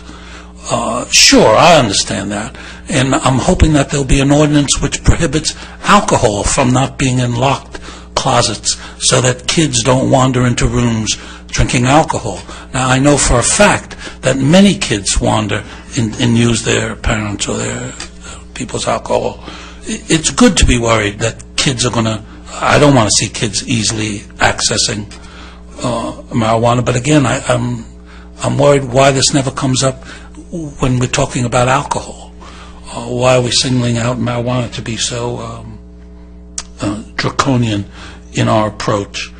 Speaker 19: Sure, I understand that. And I'm hoping that there'll be an ordinance which prohibits alcohol from not being in locked closets so that kids don't wander into rooms drinking alcohol. Now, I know for a fact that many kids wander and use their parents or their people's alcohol. It's good to be worried that kids are going to, I don't want to see kids easily accessing marijuana, but again, I'm worried why this never comes up when we're talking about alcohol. Why are we singling out marijuana to be so draconian in our approach?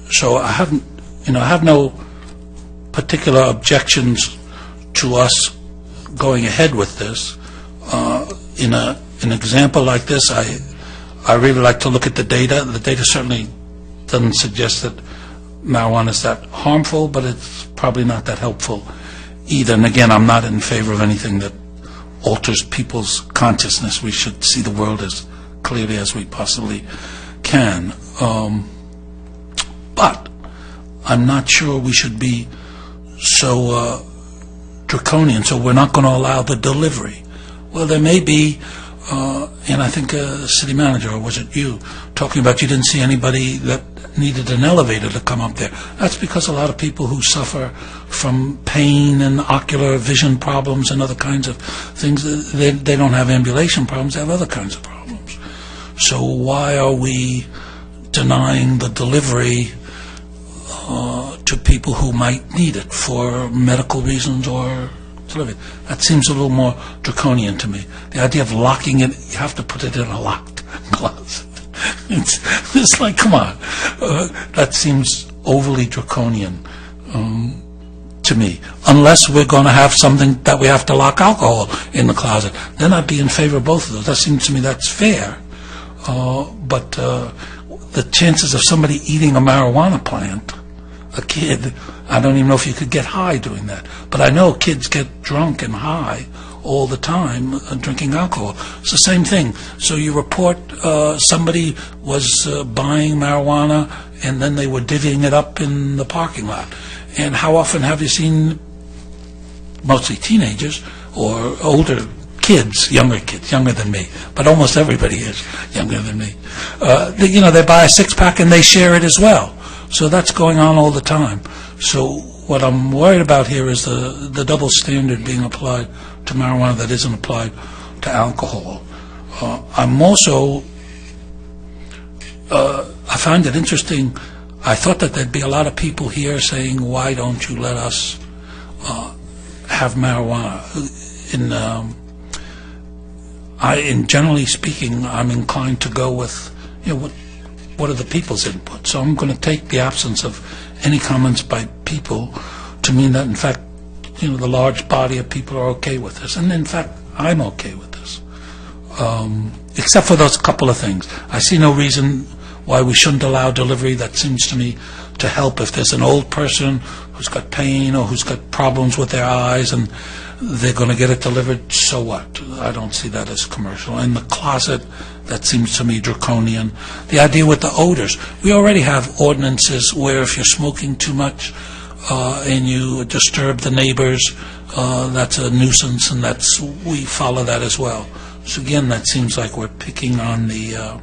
Speaker 19: So I have no particular objections to us going ahead with this. In an example like this, I really like to look at the data. The data certainly doesn't suggest that marijuana is that harmful, but it's probably not that helpful either. And again, I'm not in favor of anything that alters people's consciousness. We should see the world as clearly as we possibly can. But I'm not sure we should be so draconian, so we're not going to allow the delivery. Well, there may be, and I think the city manager, or was it you, talking about you didn't see anybody that needed an elevator to come up there. That's because a lot of people who suffer from pain and ocular vision problems and other kinds of things, they don't have ambulation problems, they have other kinds of problems. So why are we denying the delivery to people who might need it for medical reasons or delivery? That seems a little more draconian to me. The idea of locking it, you have to put it in a locked closet. It's like, come on. That seems overly draconian to me. Unless we're going to have something that we have to lock alcohol in the closet. Then I'd be in favor of both of those. That seems to me that's fair. But the chances of somebody eating a marijuana plant, a kid, I don't even know if you could get high doing that. But I know kids get drunk and high all the time drinking alcohol. It's the same thing. So you report somebody was buying marijuana and then they were divvying it up in the parking lot. And how often have you seen, mostly teenagers or older kids, younger than me, but almost everybody is younger than me. They buy a six-pack and they share it as well. So that's going on all the time. So what I'm worried about here is the double standard being applied to marijuana that isn't applied to alcohol. I'm also, I find it interesting, I thought that there'd be a lot of people here saying, why don't you let us have marijuana? In generally speaking, I'm inclined to go with, what are the people's input? So I'm going to take the absence of any comments by people to mean that, in fact, the large body of people are okay with this. And in fact, I'm okay with this. Except for those couple of things. I see no reason why we shouldn't allow delivery. That seems to me to help if there's an old person who's got pain or who's got problems with their eyes and they're going to get it delivered, so what? I don't see that as commercial. In the closet, that seems to me draconian. The idea with the odors, we already have ordinances where if you're smoking too much and you disturb the neighbors, that's a nuisance, and we follow that as well. So again, that seems like we're picking on the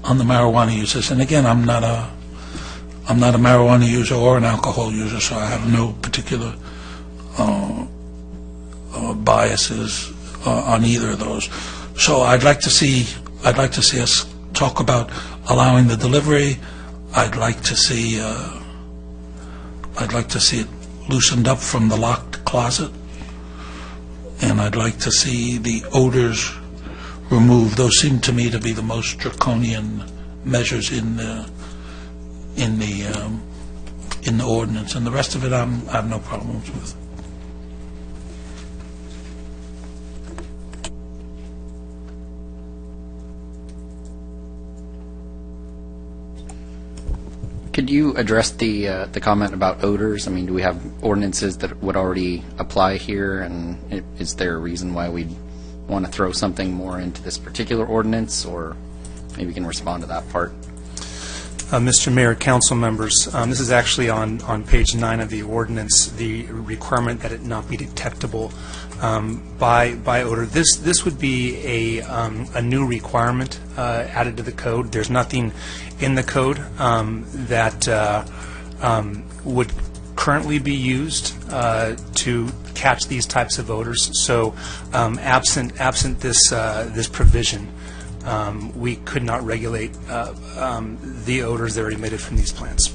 Speaker 19: marijuana users. And again, I'm not a marijuana user or an alcohol user, so I have no particular biases on either of those. So I'd like to see us talk about allowing the delivery. I'd like to see it loosened up from the locked closet, and I'd like to see the odors removed. Those seem to me to be the most draconian measures in the ordinance, and the rest of it I have no problems with.
Speaker 6: Could you address the comment about odors? I mean, do we have ordinances that would already apply here, and is there a reason why we'd want to throw something more into this particular ordinance, or maybe you can respond to that part?
Speaker 5: Mr. Mayor, council members, this is actually on page 9 of the ordinance, the requirement that it not be detectable by odor. This would be a new requirement added to the code. There's nothing in the code that would currently be used to catch these types of odors. So absent this provision, we could not regulate the odors that are emitted from these plants.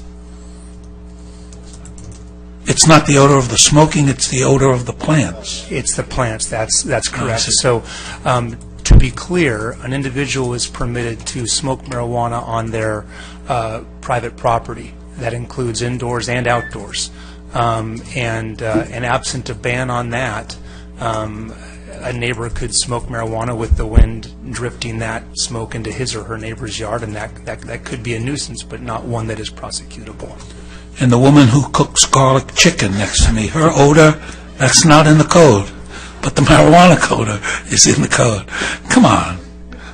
Speaker 19: It's not the odor of the smoking, it's the odor of the plants.
Speaker 5: It's the plants, that's correct. So to be clear, an individual is permitted to smoke marijuana on their private property. That includes indoors and outdoors. And absent a ban on that, a neighbor could smoke marijuana with the wind drifting that smoke into his or her neighbor's yard, and that could be a nuisance, but not one that is prosecutable.
Speaker 19: And the woman who cooks garlic chicken next to me, her odor, that's not in the code. But the marijuana odor is in the code. Come on.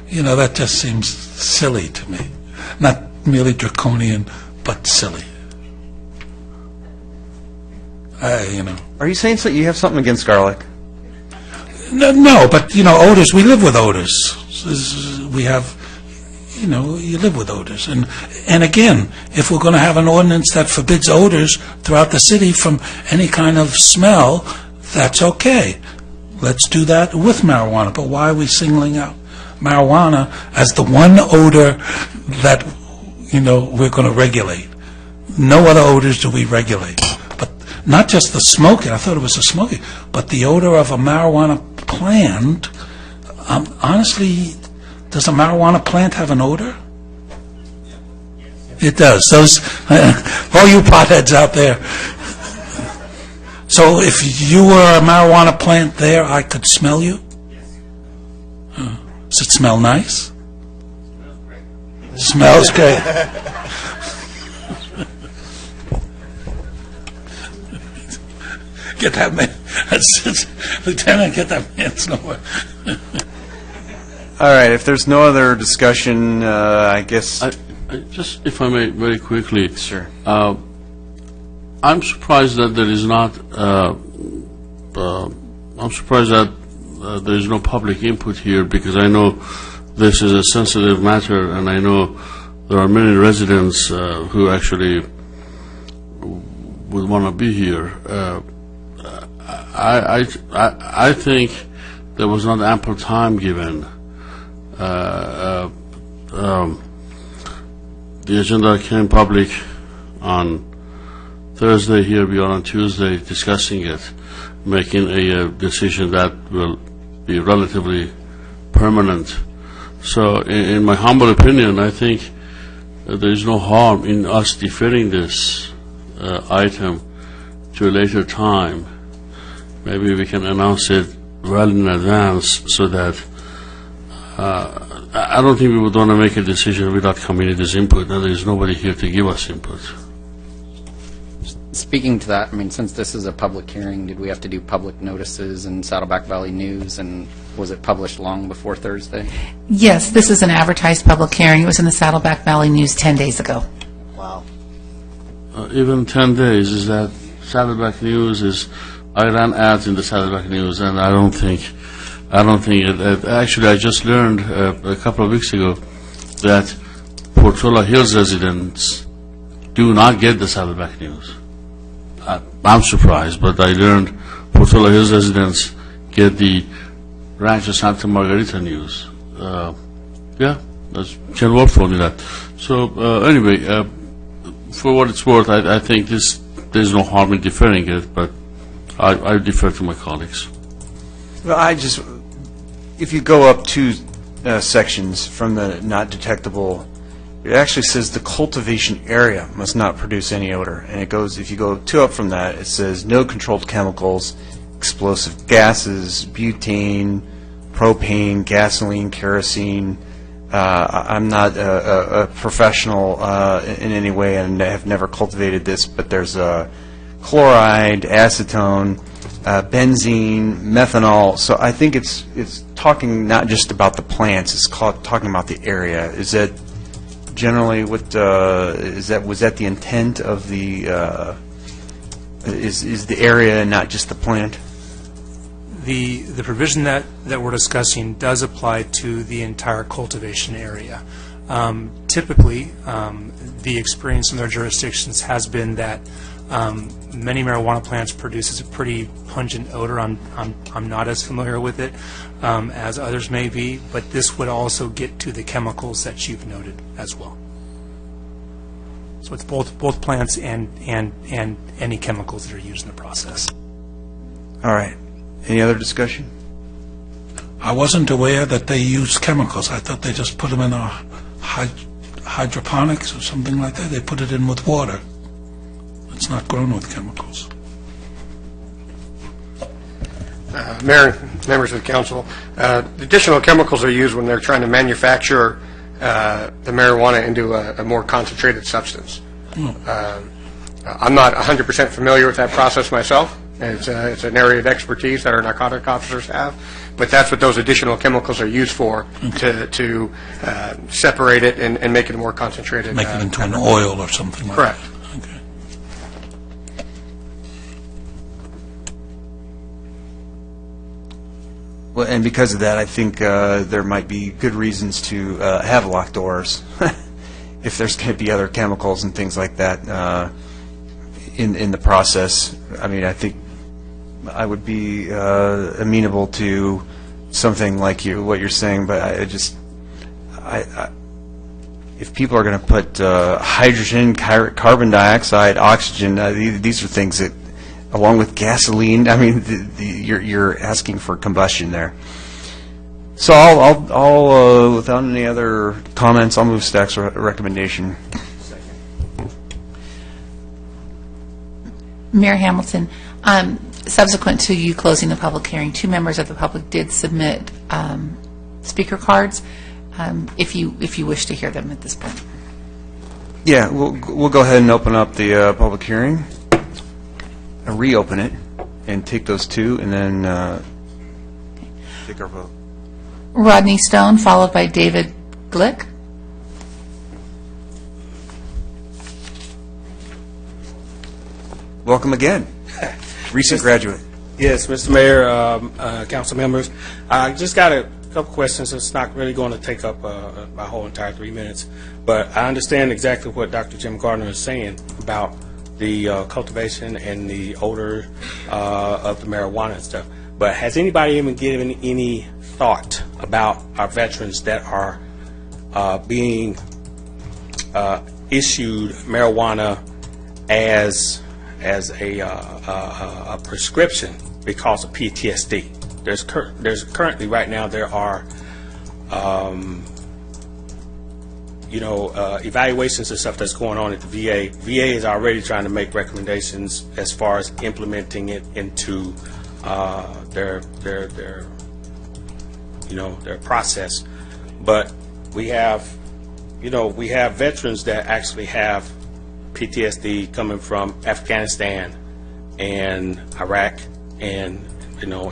Speaker 19: You know, that just seems silly to me. Not merely draconian, but silly.
Speaker 1: Are you saying so you have something against garlic?
Speaker 19: No, but, odors, we live with odors. We have, you live with odors. And again, if we're going to have an ordinance that forbids odors throughout the city from any kind of smell, that's okay. Let's do that with marijuana. But why are we singling out marijuana as the one odor that, we're going to regulate? No other odors do we regulate. But not just the smoking, I thought it was the smoking, but the odor of a marijuana plant. Honestly, does a marijuana plant have an odor? It does. Those, all you potheads out there. So if you were a marijuana plant there, I could smell you? Does it smell nice? Smells great. Get that man. Lieutenant, get that man somewhere.
Speaker 1: All right, if there's no other discussion, I guess...
Speaker 3: Just, if I may, very quickly.
Speaker 1: Sure.
Speaker 3: I'm surprised that there is not... I'm surprised that there is no public input here, because I know this is a sensitive matter, and I know there are many residents who actually would want to be here. I think there was not ample time given. The agenda came public on Thursday. Here we are on Tuesday discussing it, making a decision that will be relatively permanent. So in my humble opinion, I think there is no harm in us deferring this item to a later time. Maybe we can announce it well in advance so that I don't think we would want to make a decision without community's input, and there is nobody here to give us input.
Speaker 6: Speaking to that, I mean, since this is a public hearing, did we have to do public notices in Saddleback Valley News, and was it published long before Thursday?
Speaker 7: Yes, this is an advertised public hearing. It was in the Saddleback Valley News 10 days ago.
Speaker 14: Wow.
Speaker 3: Even 10 days, is that Saddleback News is... I ran ads in the Saddleback News, and I don't think it, actually, I just learned a couple of weeks ago that Portola Hills residents do not get the Saddleback News. I'm surprised, but I learned Portola Hills residents get the Rancho Santa Margarita News. Yeah, Ken Wolf told me that. So anyway, for what it's worth, I think there's no harm in deferring it, but I defer to my colleagues.
Speaker 1: Well, if you go up two sections from the not detectable, it actually says the cultivation area must not produce any odor. And it goes, if you go two up from that, it says no controlled chemicals, explosive gases, butane, propane, gasoline, kerosene, I'm not a professional in any way, and have never cultivated this, but there's chloride, acetone, benzene, methanol. So I think it's talking not just about the plants; it's talking about the area. Is that generally what was that the intent of the? Is the area and not just the plant?
Speaker 5: The provision that we're discussing does apply to the entire cultivation area. Typically, the experience in their jurisdictions has been that many marijuana plants produces a pretty pungent odor. I'm not as familiar with it as others may be, but this would also get to the chemicals that you've noted as well. So it's both plants and any chemicals that are used in the process.
Speaker 1: All right. Any other discussion?
Speaker 19: I wasn't aware that they used chemicals. I thought they just put them in a hydroponics or something like that. They put it in with water. It's not grown with chemicals.
Speaker 17: Mayor, members of the council, additional chemicals are used when they're trying to manufacture the marijuana into a more concentrated substance. I'm not 100% familiar with that process myself. It's an area of expertise that our narcotic officers have, but that's what those additional chemicals are used for, to separate it and make it more concentrated.
Speaker 19: Make it into an oil or something like
Speaker 17: correct.
Speaker 19: that. Okay.
Speaker 1: Well, and because of that, I think there might be good reasons to have locked doors if there's going to be other chemicals and things like that in the process. I mean, I think I would be amenable to something like what you're saying, but if people are going to put hydrogen, carbon dioxide, oxygen, these are things that, along with gasoline, I mean, you're asking for combustion there. So I'll without any other comments, I'll move staff's recommendation.
Speaker 7: Mayor Hamilton, subsequent to you closing the public hearing, 2 members of the public did submit speaker cards. If you wish to hear them at this point.
Speaker 1: Yeah, we'll go ahead and open up the public hearing, and reopen it, and take those 2, and then take our vote.
Speaker 7: Rodney Stone, followed by David Glick.
Speaker 1: Welcome again. Recent graduate.
Speaker 20: Yes, Mr. Mayor, council members. I just got a couple questions. It's not really going to take up my whole entire 3 minutes, but I understand exactly what Dr. Jim Gardner is saying about the cultivation and the odor of the marijuana and stuff. But has anybody even given any thought about our veterans that are being issued marijuana as a prescription because of PTSD? There's currently right now there are evaluations and stuff that's going on at the VA. VA is already trying to make recommendations as far as implementing it into their process. But we have veterans that actually have PTSD coming from Afghanistan and Iraq, and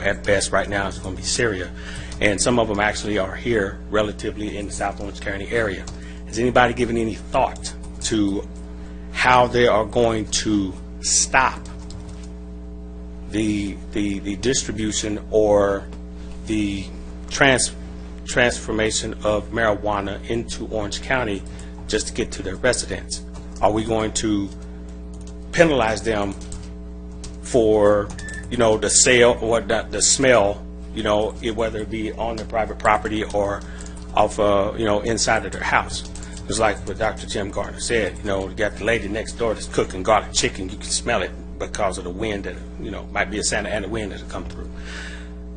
Speaker 20: at best right now it's going to be Syria, and some of them actually are here relatively in the South Orange County area. Has anybody given any thought to how they are going to stop the distribution or the transformation of marijuana into Orange County just to get to their residents? Are we going to penalize them for, the sale or the smell, whether it be on their private property or off, inside of their house? It's like what Dr. Jim Gardner said, you got the lady next door that's cooking garlic chicken. You can smell it because of the wind that, might be a Santa Ana wind that'll come through.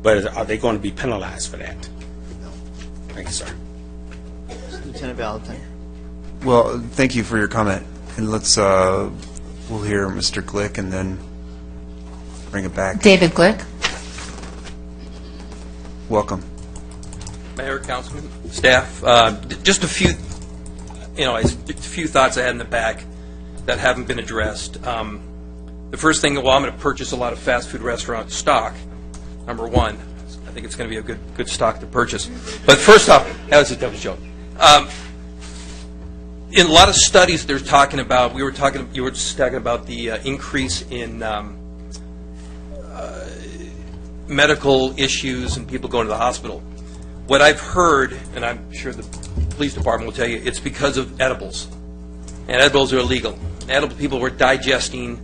Speaker 20: But are they going to be penalized for that?
Speaker 14: No.
Speaker 20: Thank you, sir.
Speaker 14: Lieutenant Valentine.
Speaker 1: Well, thank you for your comment. And we'll hear Mr. Glick and then bring it back.
Speaker 7: David Glick.
Speaker 1: Welcome.
Speaker 19: Mayor, Councilman, staff, just a few, a few thoughts I had in the back that haven't been addressed. The first thing, well, I'm going to purchase a lot of fast food restaurant stock, number one. I think it's going to be a good stock to purchase. But first off, that was a joke. In a lot of studies they're talking about, you were just talking about the increase in medical issues and people going to the hospital. What I've heard, and I'm sure the police department will tell you, it's because of edibles. And edibles are illegal. Edible people were digesting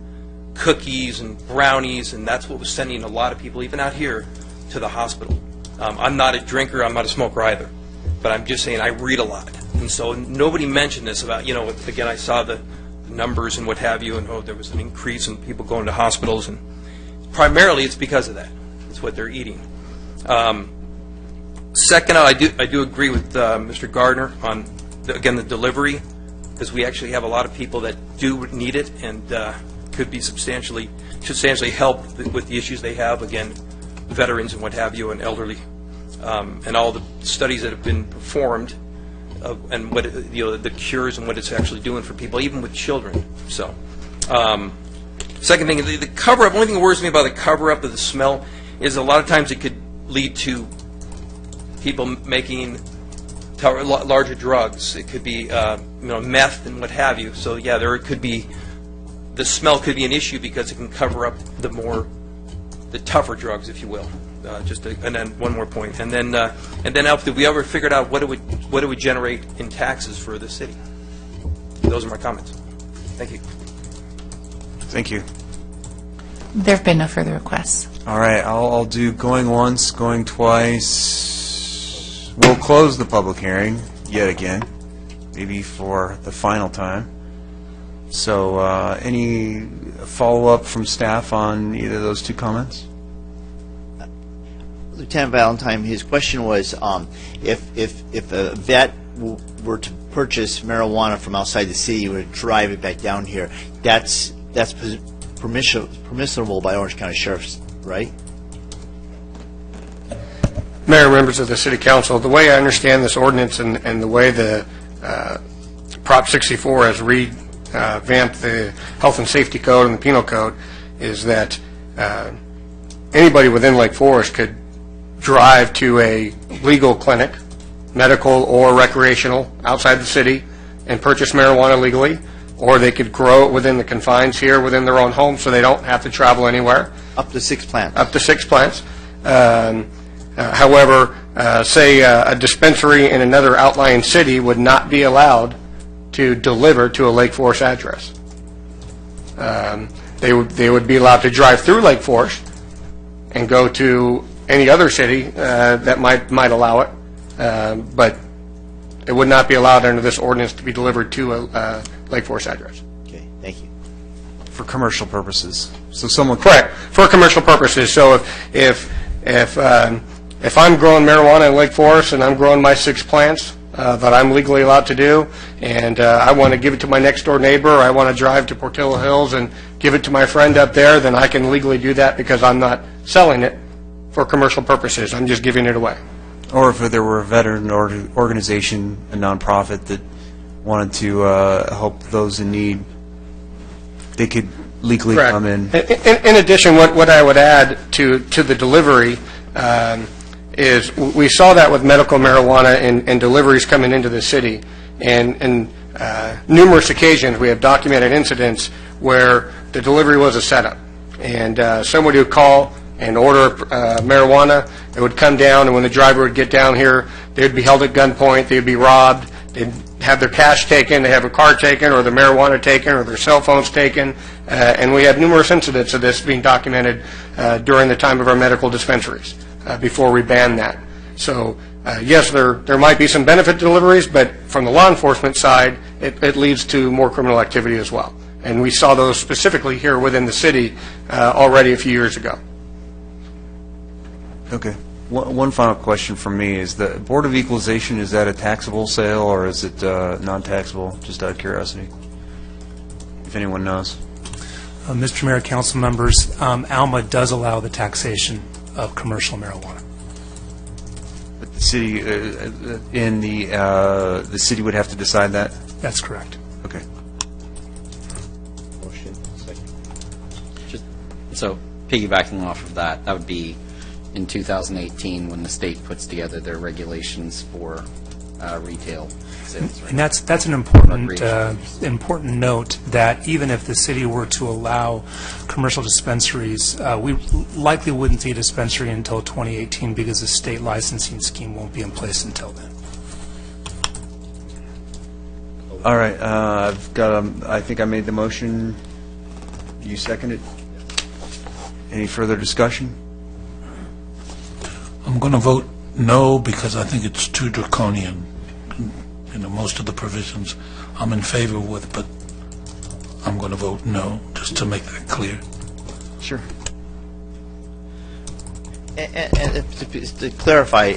Speaker 19: cookies and brownies, and that's what was sending a lot of people, even out here, to the hospital. I'm not a drinker, I'm not a smoker either, but I'm just saying I read a lot. And so nobody mentioned this about, again, I saw the numbers and what have you, and there was an increase in people going to hospitals, and primarily it's because of that. It's what they're eating. Second, I do agree with Mr. Gardner on, again, the delivery, because we actually have a lot of people that do need it and could be substantially help with the issues they have, again, veterans and what have you, and elderly, and all the studies that have been performed, and what the cures and what it's actually doing for people, even with children. So, second thing, the cover-up. Only thing that worries me about the cover-up of the smell is a lot of times it could lead to people making larger drugs. It could be meth and what have you. So yeah, the smell could be an issue because it can cover up the tougher drugs, if you will. And then one more point, and then after we ever figured out what it would generate in taxes for the city. Those are my comments. Thank you.
Speaker 1: Thank you.
Speaker 7: There have been no further requests.
Speaker 1: All right, I'll do going once, going twice. We'll close the public hearing yet again, maybe for the final time. So any follow-up from staff on either of those two comments?
Speaker 14: Lieutenant Valentine, his question was if a vet were to purchase marijuana from outside the city, would drive it back down here, that's permissible by Orange County Sheriff's, right?
Speaker 17: Mayor, members of the City Council, the way I understand this ordinance and the way the Prop 64 has revamped the Health and Safety Code and the Penal Code is that anybody within Lake Forest could drive to a legal clinic, medical or recreational, outside the city and purchase marijuana legally, or they could grow it within the confines here within their own home so they don't have to travel anywhere.
Speaker 14: Up to 6 plants.
Speaker 17: Up to 6 plants. However, say a dispensary in another outlying city would not be allowed to deliver to a Lake Forest address. They would be allowed to drive through Lake Forest and go to any other city that might allow it, but it would not be allowed under this ordinance to be delivered to a Lake Forest address.
Speaker 14: Okay, thank you.
Speaker 1: For commercial purposes. So someone
Speaker 17: correct for commercial purposes. So if I'm growing marijuana in Lake Forest and I'm growing my 6 plants that I'm legally allowed to do, and I want to give it to my next door neighbor, or I want to drive to Portillo Hills and give it to my friend up there, then I can legally do that because I'm not selling it for commercial purposes. I'm just giving it away.
Speaker 1: Or if there were a veteran organization, a nonprofit that wanted to help those in need, they could legally
Speaker 17: Correct.
Speaker 1: come in.
Speaker 17: In addition, what I would add to the delivery is we saw that with medical marijuana and deliveries coming into the city, and numerous occasions we have documented incidents where the delivery was a setup, and somebody would call and order marijuana. It would come down, and when the driver would get down here, they would be held at gunpoint, they would be robbed, they'd have their cash taken, they have a car taken, or their marijuana taken, or their cell phones taken, and we have numerous incidents of this being documented during the time of our medical dispensaries before we banned that. So yes, there might be some benefit to deliveries, but from the law enforcement side, it leads to more criminal activity as well. And we saw those specifically here within the city already a few years ago.
Speaker 1: Okay. One final question from me is the Board of Equalization, is that a taxable sale or is it non-taxable, just out of curiosity, if anyone knows?
Speaker 5: Mr. Mayor, council members, ALMA does allow the taxation of commercial marijuana.
Speaker 1: But The city, the city would have to decide that?
Speaker 5: That's correct.
Speaker 1: Okay.
Speaker 6: Motion, second. So piggybacking off of that, that would be in 2018 when the state puts together their regulations for retail sales. Right?
Speaker 5: And that's an important note, that even if the city were to allow commercial dispensaries, we likely wouldn't see a dispensary until 2018 because the state licensing scheme won't be in place until then.
Speaker 1: All right, I think I made the motion. You seconded? Any further discussion?
Speaker 19: I'm going to vote no because I think it's too draconian. You know, most of the provisions I'm in favor with, but I'm going to vote no, just to make that clear.
Speaker 1: Sure.
Speaker 14: And to clarify,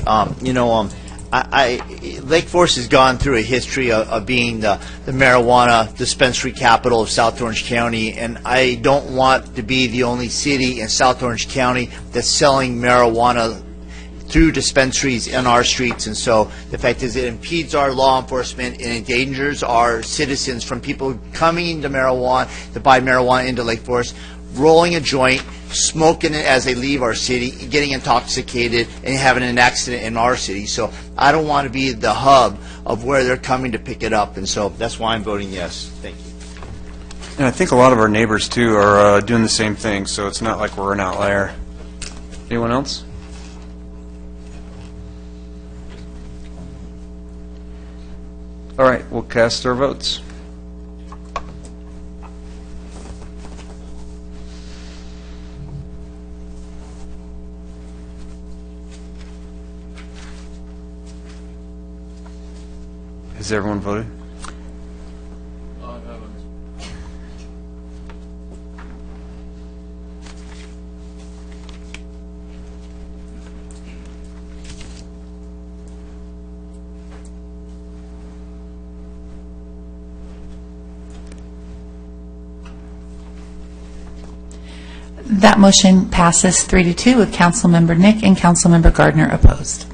Speaker 14: Lake Forest has gone through a history of being the marijuana dispensary capital of South Orange County, and I don't want to be the only city in South Orange County that's selling marijuana through dispensaries in our streets. And so the fact is it impedes our law enforcement and endangers our citizens from people coming to buy marijuana into Lake Forest, rolling a joint, smoking it as they leave our city, getting intoxicated, and having an accident in our city. So I don't want to be the hub of where they're coming to pick it up, and so that's why I'm voting yes. Thank you.
Speaker 1: And I think a lot of our neighbors, too, are doing the same thing, so it's not like we're an outlier. Anyone else? All right, we'll cast our votes. Has everyone voted?
Speaker 7: That motion passes 3-2 with Councilmember Nick and Councilmember Gardner opposed.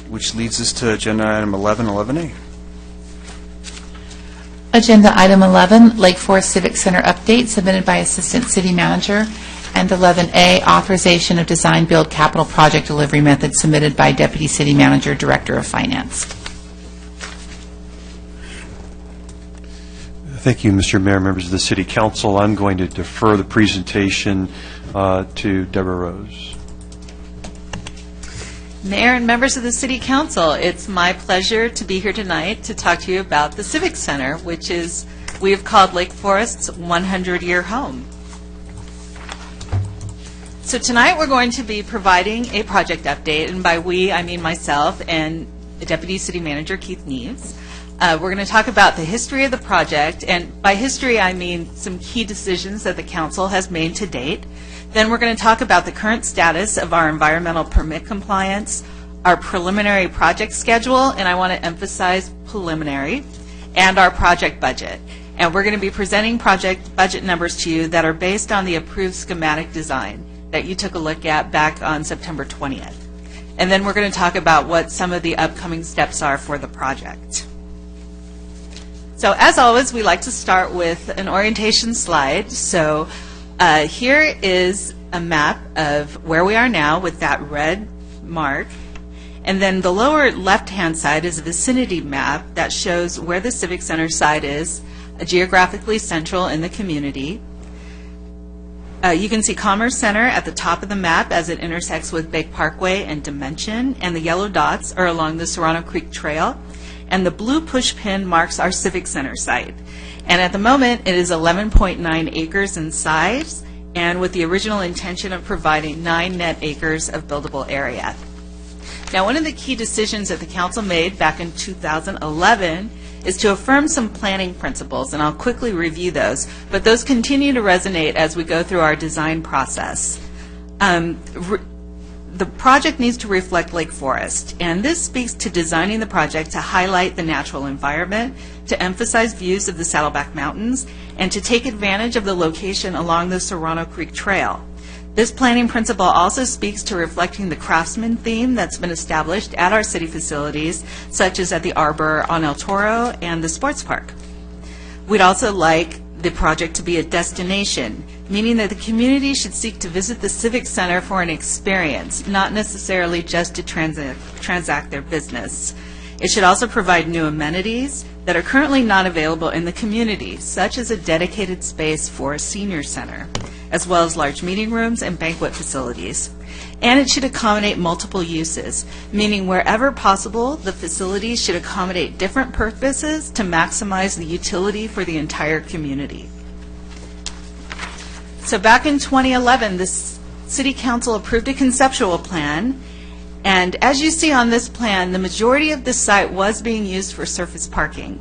Speaker 1: Which leads us to agenda item 11, 11A.
Speaker 7: Agenda item 11, Lake Forest Civic Center update submitted by Assistant City Manager, and 11A, authorization of design build capital project delivery method submitted by Deputy City Manager, Director of Finance.
Speaker 15: Thank you, Mr. Mayor, members of the City Council. I'm going to defer the presentation to Deborah Rose.
Speaker 8: Mayor and members of the City Council, it's my pleasure to be here tonight to talk to you about the Civic Center, which is, we have called Lake Forest's 100-year home. So tonight we're going to be providing a project update, and by we, I mean myself and Deputy City Manager Keith Neves. We're going to talk about the history of the project, and by history I mean some key decisions that the Council has made to date. Then we're going to talk about the current status of our environmental permit compliance, our preliminary project schedule, and I want to emphasize preliminary, and our project budget. And we're going to be presenting project budget numbers to you that are based on the approved schematic design that you took a look at back on September 20th. And then we're going to talk about what some of the upcoming steps are for the project. So as always, we like to start with an orientation slide. So here is a map of where we are now with that red mark. And then the lower left-hand side is a vicinity map that shows where the Civic Center site is, geographically central in the community. You can see Commerce Center at the top of the map as it intersects with Bake Parkway and Dimension, and the yellow dots are along the Serrano Creek Trail. And the blue push pin marks our Civic Center site. And at the moment, it is 11.9 acres in size, and with the original intention of providing 9 net acres of buildable area. Now, one of the key decisions that the Council made back in 2011 is to affirm some planning principles, and I'll quickly review those, but those continue to resonate as we go through our design process. The project needs to reflect Lake Forest, and this speaks to designing the project to highlight the natural environment, to emphasize views of the Saddleback Mountains, and to take advantage of the location along the Serrano Creek Trail. This planning principle also speaks to reflecting the craftsman theme that's been established at our city facilities, such as at the Arbor on El Toro and the sports park. We'd also like the project to be a destination, meaning that the community should seek to visit the Civic Center for an experience, not necessarily just to transact their business. It should also provide new amenities that are currently not available in the community, such as a dedicated space for a senior center, as well as large meeting rooms and banquet facilities. And it should accommodate multiple uses, meaning wherever possible, the facilities should accommodate different purposes to maximize the utility for the entire community. So back in 2011, the City Council approved a conceptual plan, and as you see on this plan, the majority of the site was being used for surface parking.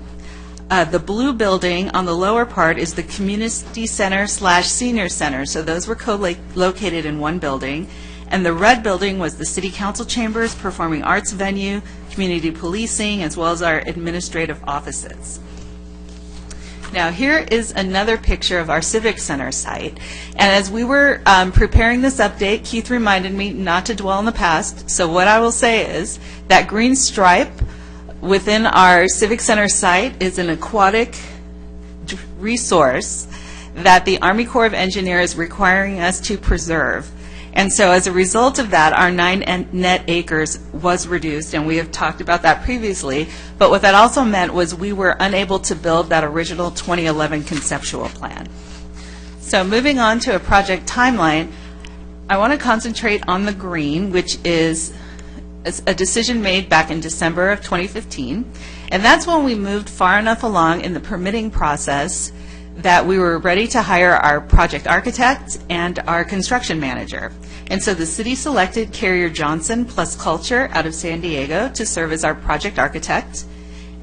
Speaker 8: The blue building on the lower part is the community center / senior center, so those were co-located in one building. And the red building was the city council chambers, performing arts venue, community policing, as well as our administrative offices. Now here is another picture of our Civic Center site. And as we were preparing this update, Keith reminded me not to dwell on the past. So what I will say is that green stripe within our Civic Center site is an aquatic resource that the Army Corps of Engineers is requiring us to preserve. And so as a result of that, our 9 net acres was reduced, and we have talked about that previously. But what that also meant was we were unable to build that original 2011 conceptual plan. So moving on to a project timeline, I want to concentrate on the green, which is a decision made back in December of 2015. And that's when we moved far enough along in the permitting process that we were ready to hire our project architect and our construction manager. And so the city selected Carrier Johnson plus Culture out of San Diego to serve as our project architect,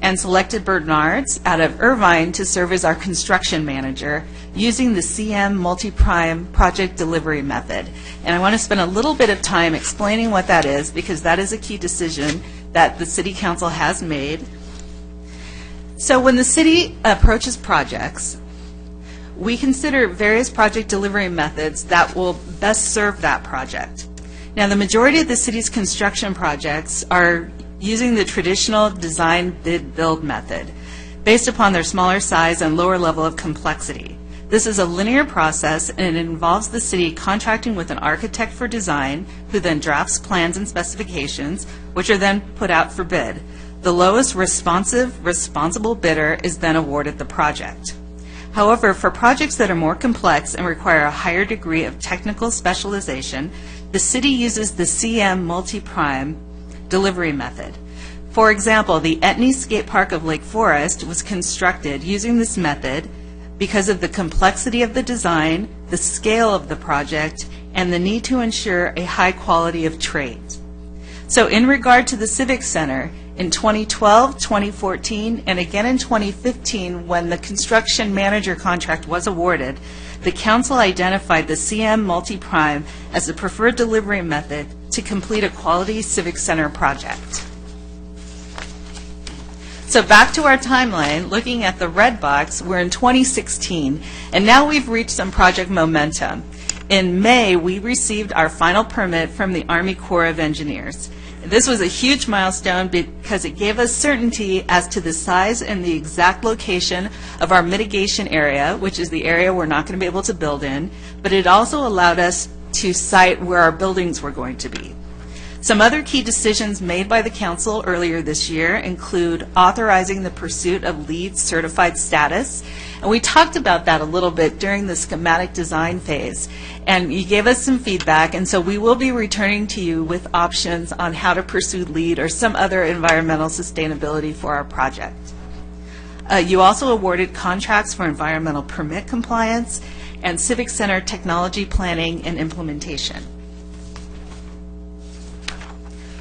Speaker 8: and selected Bernard's out of Irvine to serve as our construction manager using the CM multi-prime project delivery method. And I want to spend a little bit of time explaining what that is, because that is a key decision that the City Council has made. So when the city approaches projects, we consider various project delivery methods that will best serve that project. Now, the majority of the city's construction projects are using the traditional design, bid, build method based upon their smaller size and lower level of complexity. This is a linear process, and it involves the city contracting with an architect for design, who then drafts plans and specifications, which are then put out for bid. The lowest responsible bidder is then awarded the project. However, for projects that are more complex and require a higher degree of technical specialization, the city uses the CM multi-prime delivery method. For example, the Etney Skate Park of Lake Forest was constructed using this method because of the complexity of the design, the scale of the project, and the need to ensure a high quality of trades. So in regard to the Civic Center, in 2012, 2014, and again in 2015, when the construction manager contract was awarded, the council identified the CM multi-prime as the preferred delivery method to complete a quality Civic Center project. So back to our timeline, looking at the red box, we're in 2016, and now we've reached some project momentum. In May, we received our final permit from the Army Corps of Engineers. This was a huge milestone because it gave us certainty as to the size and the exact location of our mitigation area, which is the area we're not going to be able to build in, but it also allowed us to cite where our buildings were going to be. Some other key decisions made by the council earlier this year include authorizing the pursuit of LEED certified status, and we talked about that a little bit during the schematic design phase, and you gave us some feedback, and so we will be returning to you with options on how to pursue LEED or some other environmental sustainability for our project. You also awarded contracts for environmental permit compliance and Civic Center technology planning and implementation.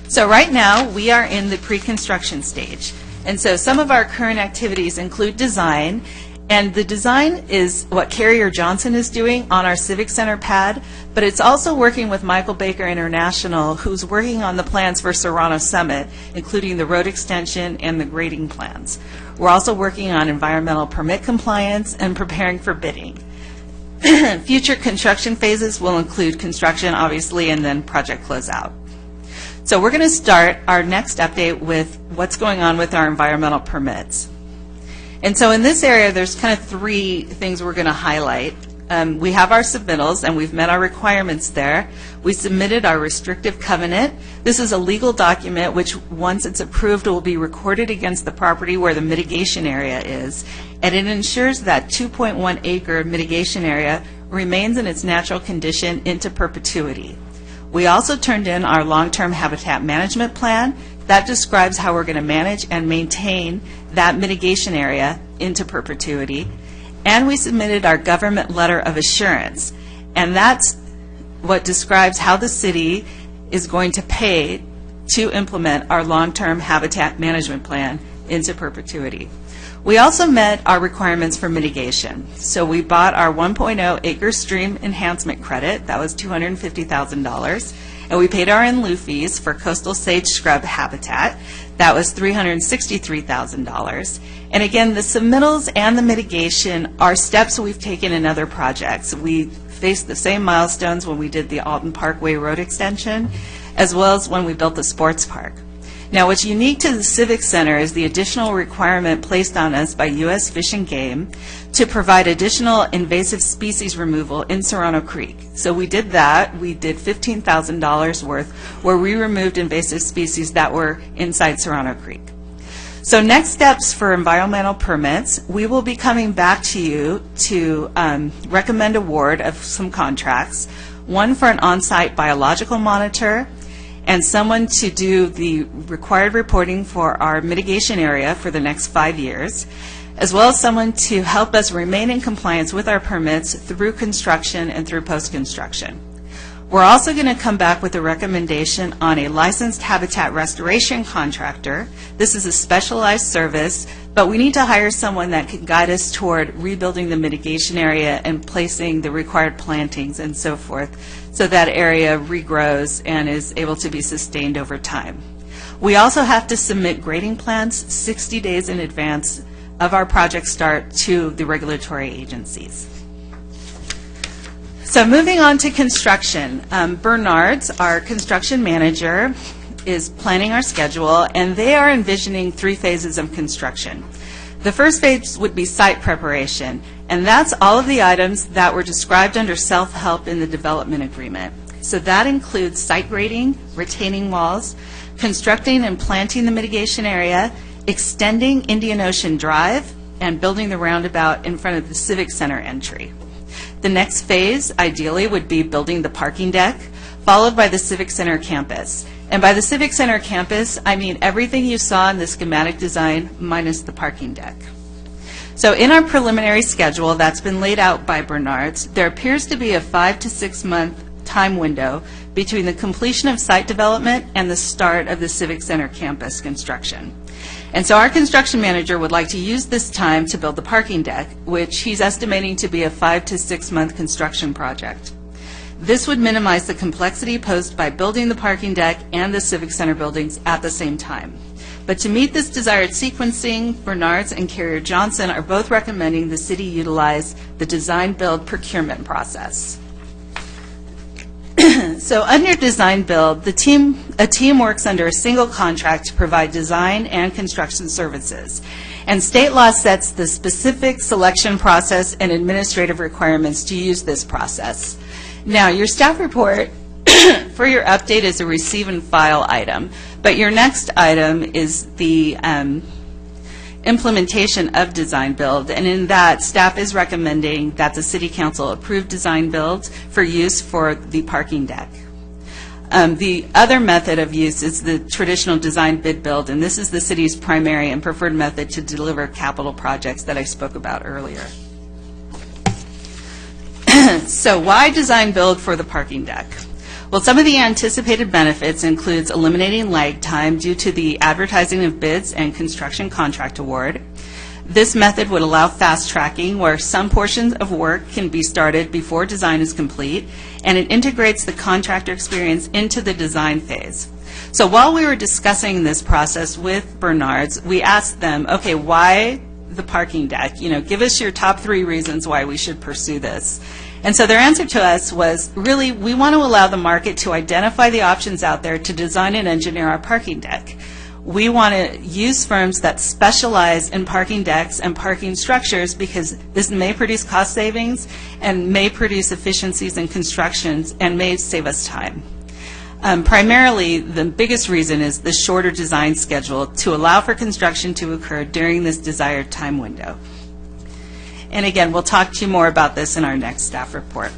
Speaker 8: So right now, we are in the pre-construction stage. And so some of our current activities include design, and the design is what Carrier Johnson is doing on our Civic Center pad, but it's also working with Michael Baker International, who's working on the plans for Serrano Summit, including the road extension and the grading plans. We're also working on environmental permit compliance and preparing for bidding. Future construction phases will include construction, obviously, and then project closeout. So we're going to start our next update with what's going on with our environmental permits. And so in this area, there's kind of three things we're going to highlight. We have our submittals, and we've met our requirements there. We submitted our restrictive covenant. This is a legal document which, once it's approved, will be recorded against the property where the mitigation area is, and it ensures that 2.1 acre mitigation area remains in its natural condition into perpetuity. We also turned in our long-term habitat management plan. That describes how we're going to manage and maintain that mitigation area into perpetuity. And we submitted our government letter of assurance, and that's what describes how the city is going to pay to implement our long-term habitat management plan into perpetuity. We also met our requirements for mitigation. So we bought our 1.0 acre stream enhancement credit, that was $250,000, and we paid our in lieu fees for coastal sage scrub habitat, that was $363,000. And again, the submittals and the mitigation are steps we've taken in other projects. We faced the same milestones when we did the Alton Parkway Road extension, as well as when we built the sports park. Now, what's unique to the Civic Center is the additional requirement placed on us by U.S. Fish and Game to provide additional invasive species removal in Serrano Creek. So we did that. We did $15,000 worth where we removed invasive species that were inside Serrano Creek. So next steps for environmental permits, we will be coming back to you to recommend award of some contracts, one for an on-site biological monitor, and someone to do the required reporting for our mitigation area for the next 5 years, as well as someone to help us remain in compliance with our permits through construction and through post-construction. We're also going to come back with a recommendation on a licensed habitat restoration contractor. This is a specialized service, but we need to hire someone that can guide us toward rebuilding the mitigation area and placing the required plantings and so forth, so that area regrows and is able to be sustained over time. We also have to submit grading plans 60 days in advance of our project start to the regulatory agencies. So moving on to construction, Bernard's, our construction manager, is planning our schedule, and they are envisioning 3 phases of construction. The first phase would be site preparation, and that's all of the items that were described under self-help in the development agreement. So that includes site grading, retaining walls, constructing and planting the mitigation area, extending Indian Ocean Drive, and building the roundabout in front of the Civic Center entry. The next phase, ideally, would be building the parking deck, followed by the Civic Center campus. And by the Civic Center campus, I mean everything you saw in the schematic design minus the parking deck. So in our preliminary schedule that's been laid out by Bernard's, there appears to be a 5 to 6 month time window between the completion of site development and the start of the Civic Center campus construction. And so our construction manager would like to use this time to build the parking deck, which he's estimating to be a 5 to 6 month construction project. This would minimize the complexity posed by building the parking deck and the Civic Center buildings at the same time. But to meet this desired sequencing, Bernard's and Carrier Johnson are both recommending the city utilize the design-build procurement process. So under design-build, a team works under a single contract to provide design and construction services. And state law sets the specific selection process and administrative requirements to use this process. Now, your staff report for your update is a receive and file item, but your next item is the implementation of design build, and in that, staff is recommending that the City Council approve design build for use for the parking deck. The other method of use is the traditional design bid build, and this is the city's primary and preferred method to deliver capital projects that I spoke about earlier. So why design build for the parking deck? Well, some of the anticipated benefits includes eliminating lag time due to the advertising of bids and construction contract award. This method would allow fast tracking where some portions of work can be started before design is complete, and it integrates the contractor experience into the design phase. So while we were discussing this process with Bernard's, we asked them, okay, why the parking deck. Give us your top 3 reasons why we should pursue this. And so their answer to us was, really, we want to allow the market to identify the options out there to design and engineer our parking deck. We want to use firms that specialize in parking decks and parking structures because this may produce cost savings and may produce efficiencies in constructions and may save us time. Primarily, the biggest reason is the shorter design schedule to allow for construction to occur during this desired time window. And again, we'll talk to you more about this in our next staff report.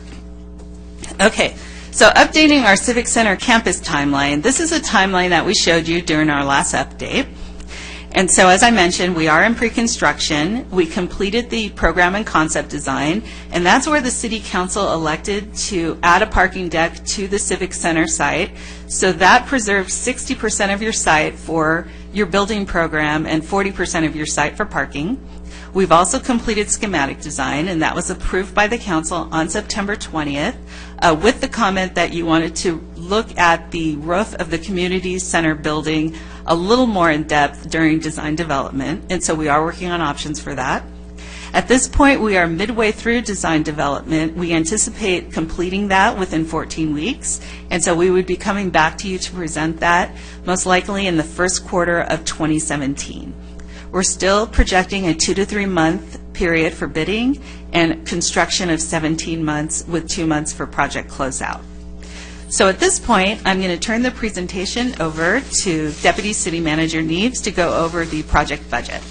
Speaker 8: Okay, so updating our Civic Center campus timeline. This is a timeline that we showed you during our last update. And so, as I mentioned, we are in pre-construction. We completed the program and concept design, and that's where the City Council elected to add a parking deck to the Civic Center site. So that preserves 60% of your site for your building program and 40% of your site for parking. We've also completed schematic design, and that was approved by the council on September 20th with the comment that you wanted to look at the roof of the community center building a little more in depth during design development, and so we are working on options for that. At this point, we are midway through design development. We anticipate completing that within 14 weeks, and so we would be coming back to you to present that most likely in the first quarter of 2017. We're still projecting a 2 to 3 month period for bidding and construction of 17 months with 2 months for project closeout. So at this point, I'm going to turn the presentation over to Deputy City Manager Neves to go over the project budget.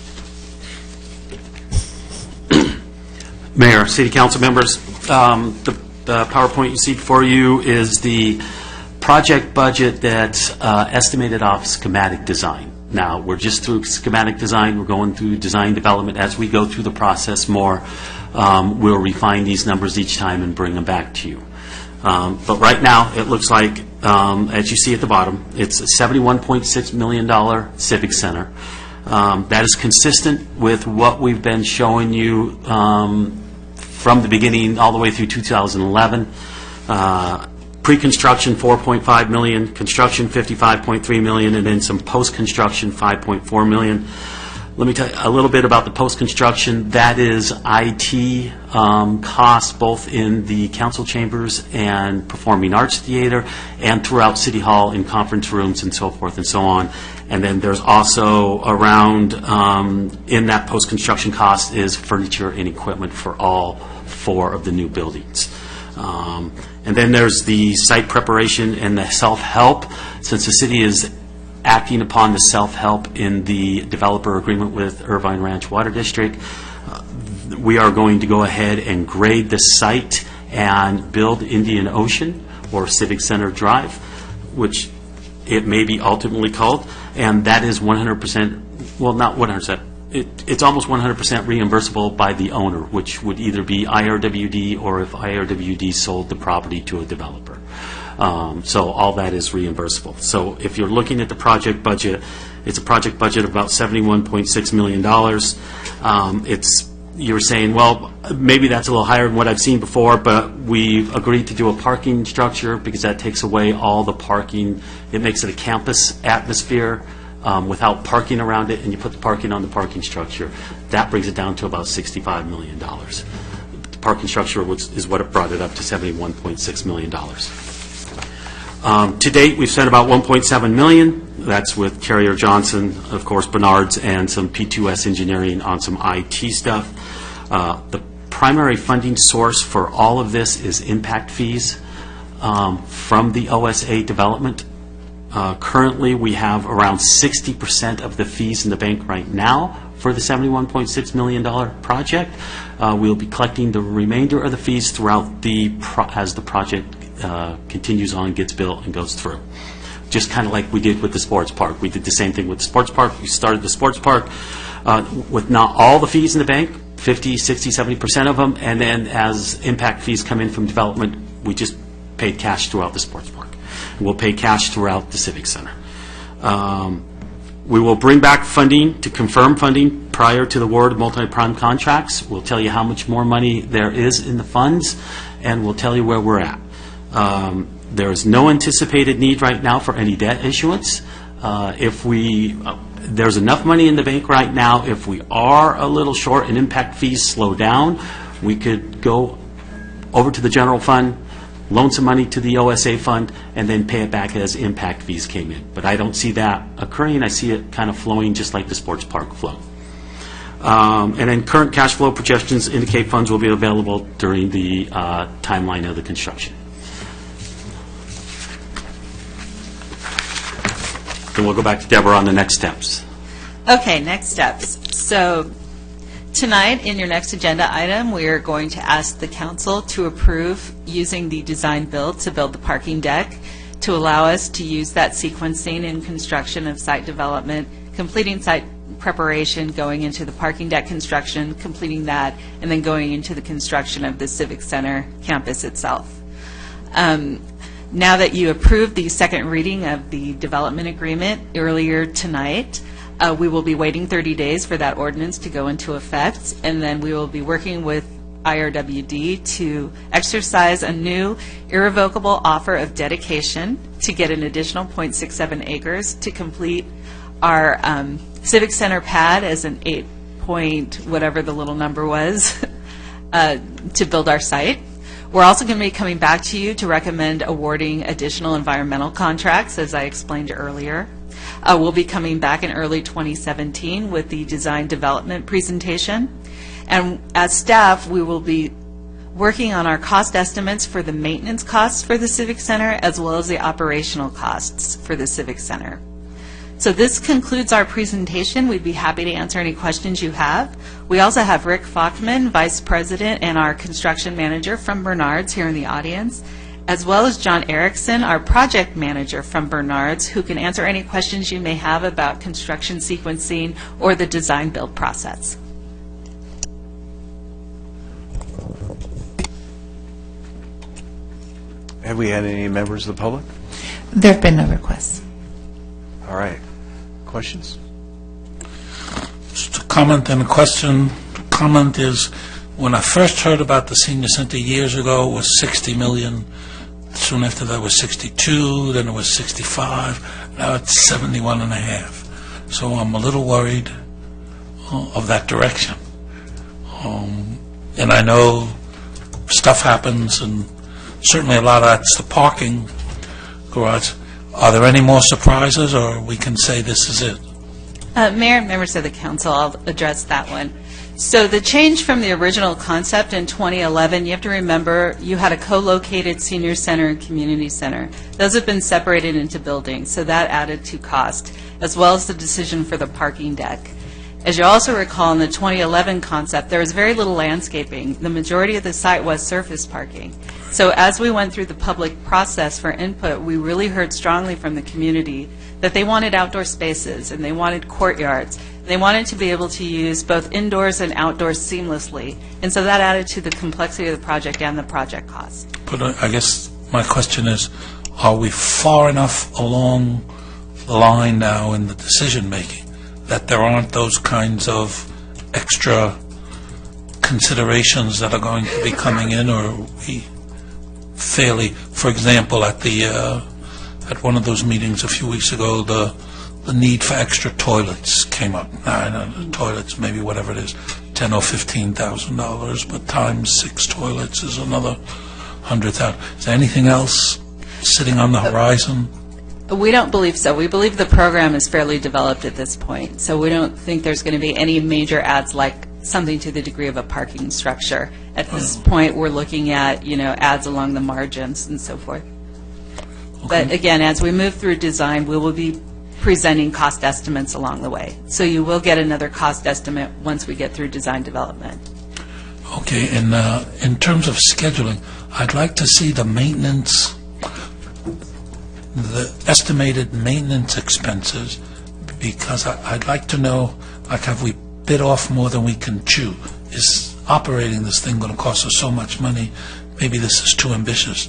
Speaker 19: Mayor, City Council members, the PowerPoint you see before you is the project budget that's estimated off schematic design. Now, we're just through schematic design. We're going through design development. As we go through the process more, we'll refine these numbers each time and bring them back to you. But right now, it looks like, as you see at the bottom, it's a $71.6 million Civic Center. That is consistent with what we've been showing you from the beginning all the way through 2011. Pre-construction, $4.5 million, construction, $55.3 million, and then some post-construction, $5.4 million. Let me tell you a little bit about the post-construction. That is IT costs both in the council chambers and performing arts theater and throughout City Hall in conference rooms and so forth and so on. And then there's also around, in that post-construction cost is furniture and equipment for all 4 of the new buildings. And then there's the site preparation and the self-help. Since the city is acting upon the self-help in the developer agreement with Irvine Ranch Water District, we are going to go ahead and grade the site and build Indian Ocean or Civic Center Drive, which it may be ultimately called, and that is 100%, well, not 100%, it's almost 100% reimbursable by the owner, which would either be IRWD or if IRWD sold the property to a developer. So all that is reimbursable. So if you're looking at the project budget, it's a project budget of about $71.6 million. You're saying, well, maybe that's a little higher than what I've seen before, but we've agreed to do a parking structure because that takes away all the parking. It makes it a campus atmosphere without parking around it, and you put the parking on the parking structure. That brings it down to about $65 million. The parking structure is what it brought it up to $71.6 million. To date, we've spent about $1.7 million. That's with Carrier Johnson, of course, Bernard's, and some P2S engineering on some IT stuff. The primary funding source for all of this is impact fees from the OSA development. Currently, we have around 60% of the fees in the bank right now for the $71.6 million project. We'll be collecting the remainder of the fees throughout as the project continues on, gets built, and goes through. Just kind of like we did with the sports park. We did the same thing with the sports park. We started the sports park with not all the fees in the bank, 50, 60, 70% of them, and then as impact fees come in from development, we just paid cash throughout the sports park. We'll pay cash throughout the Civic Center. We will bring back funding to confirm funding prior to the award of multi-prime contracts. We'll tell you how much more money there is in the funds, and we'll tell you where we're at. There is no anticipated need right now for any debt issuance. If we there's enough money in the bank right now. If we are a little short and impact fees slow down, we could go over to the general fund, loan some money to the OSA fund, and then pay it back as impact fees came in. But I don't see that occurring. I see it kind of flowing just like the sports park flow. And then current cash flow projections indicate funds will be available during the timeline of the construction. Then we'll go back to Deborah on the next steps.
Speaker 8: Okay, next steps. So tonight, in your next agenda item, we are going to ask the council to approve using the design build to build the parking deck to allow us to use that sequencing in construction of site development, completing site preparation, going into the parking deck construction, completing that, and then going into the construction of the Civic Center campus itself. Now that you approved the second reading of the development agreement earlier tonight, we will be waiting 30 days for that ordinance to go into effect, and then we will be working with IRWD to exercise a new irrevocable offer of dedication to get an additional 0.67 acres to complete our Civic Center pad as an 8 point whatever the little number was to build our site. We're also going to be coming back to you to recommend awarding additional environmental contracts, as I explained earlier. We'll be coming back in early 2017 with the design development presentation. And as staff, we will be working on our cost estimates for the maintenance costs for the Civic Center as well as the operational costs for the Civic Center. So this concludes our presentation. We'd be happy to answer any questions you have. We also have Rick Falkman, Vice President and our Construction Manager from Bernard's here in the audience, as well as John Erickson, our Project Manager from Bernard's, who can answer any questions you may have about construction sequencing or the design build process.
Speaker 1: Have we had any members of the public?
Speaker 7: There have been no requests.
Speaker 1: All right. Questions?
Speaker 19: Just a comment and a question. The comment is, when I first heard about the senior center years ago, it was 60 million. Soon after that was 62, then it was 65. Now it's 71 and a half. So I'm a little worried of that direction. And I know stuff happens, and certainly a lot of that's the parking garage. Are there any more surprises, or we can say this is it?
Speaker 8: Mayor and members of the council, I'll address that one. So the change from the original concept in 2011, you have to remember you had a co-located senior center and community center. Those have been separated into buildings, so that added to cost, as well as the decision for the parking deck. As you also recall, in the 2011 concept, there was very little landscaping. The majority of the site was surface parking. So as we went through the public process for input, we really heard strongly from the community that they wanted outdoor spaces and they wanted courtyards. They wanted to be able to use both indoors and outdoors seamlessly. And so that added to the complexity of the project and the project cost.
Speaker 19: But I guess my question is, are we far enough along the line now in the decision-making that there aren't those kinds of extra considerations that are going to be coming in, or are we fairly, for example, at one of those meetings a few weeks ago, the need for extra toilets came up. Toilets, maybe whatever it is, $10,000 or $15,000, but times 6 toilets is another $100,000. Is there anything else sitting on the horizon?
Speaker 8: We don't believe so. We believe the program is fairly developed at this point, so we don't think there's going to be any major adds like something to the degree of a parking structure. At this point, we're looking at, adds along the margins and so forth. Okay. But again, as we move through design, we will be presenting cost estimates along the way. So you will get another cost estimate once we get through design development.
Speaker 19: Okay, and in terms of scheduling, I'd like to see the maintenance, the estimated maintenance expenses, because I'd like to know, have we bit off more than we can chew? Is operating this thing going to cost us so much money? Maybe this is too ambitious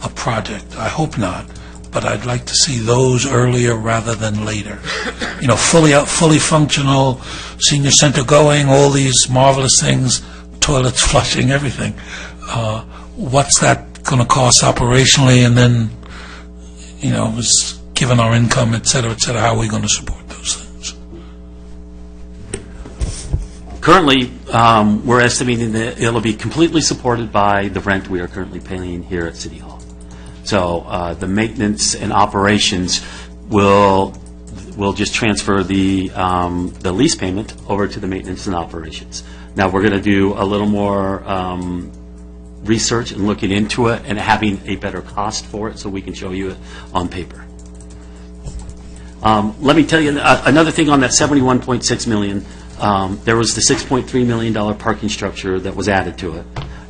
Speaker 19: a project. I hope not, but I'd like to see those earlier rather than later. Fully functional, senior center going, all these marvelous things, toilets flushing, everything. What's that going to cost operationally, and then, given our income, et cetera, how are we going to support those things? Currently, we're estimating that it'll be completely supported by the rent we are currently paying here at City Hall. So the maintenance and operations will just transfer the lease payment over to the maintenance and operations. Now, we're going to do a little more research and looking into it and having a better cost for it so we can show you it on paper. Let me tell you another thing on that $71.6 million. There was the $6.3 million parking structure that was added to it.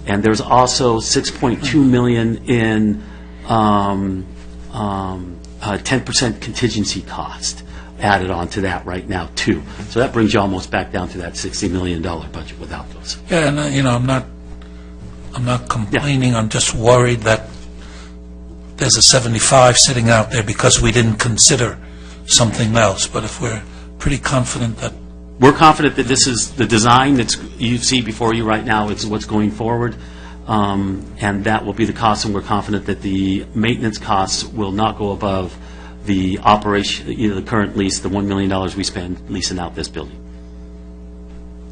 Speaker 19: And there's also $6.2 million in 10% contingency cost added on to that right now, too. So that brings you almost back down to that $60 million budget without those. Yeah, and I'm not complaining. Yeah. I'm just worried that there's a 75 sitting out there because we didn't consider something else. But if we're pretty confident that... We're confident that this is the design that you see before you right now. It's what's going forward. And that will be the cost, and we're confident that the maintenance costs will not go above the operation, the current lease, the $1 million we spend leasing out this building.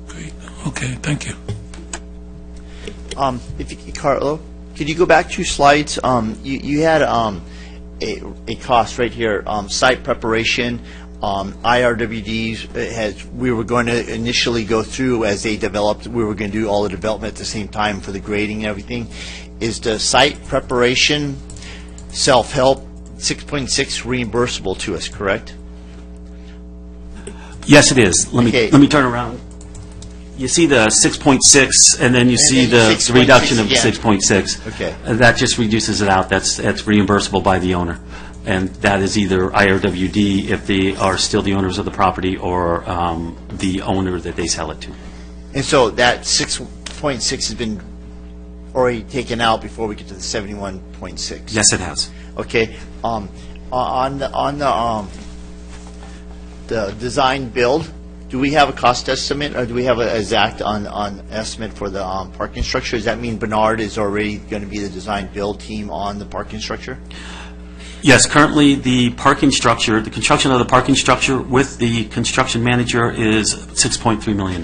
Speaker 19: Great. Okay, thank you.
Speaker 14: Carlo, could you go back 2 slides? You had a cost right here, site preparation, IRWDs. We were going to initially go through as they developed. We were going to do all the development at the same time for the grading and everything. Is the site preparation self-help 6.6 reimbursable to us, correct?
Speaker 19: Yes, it is. Let me turn around. You see the 6.6, and then you see the reduction of the 6.6.
Speaker 14: Okay.
Speaker 19: That just reduces it out. That's reimbursable by the owner. And that is either IRWD if they are still the owners of the property or the owner that they sell it to.
Speaker 14: And so that 6.6 has been already taken out before we get to the 71.6.
Speaker 19: Yes, it has.
Speaker 14: Okay. On the design build, do we have a cost estimate, or do we have an exact on estimate for the parking structure? Does that mean Bernard is already going to be the design build team on the parking structure?
Speaker 19: Yes, currently the parking structure, the construction of the parking structure with the construction manager is $6.3 million.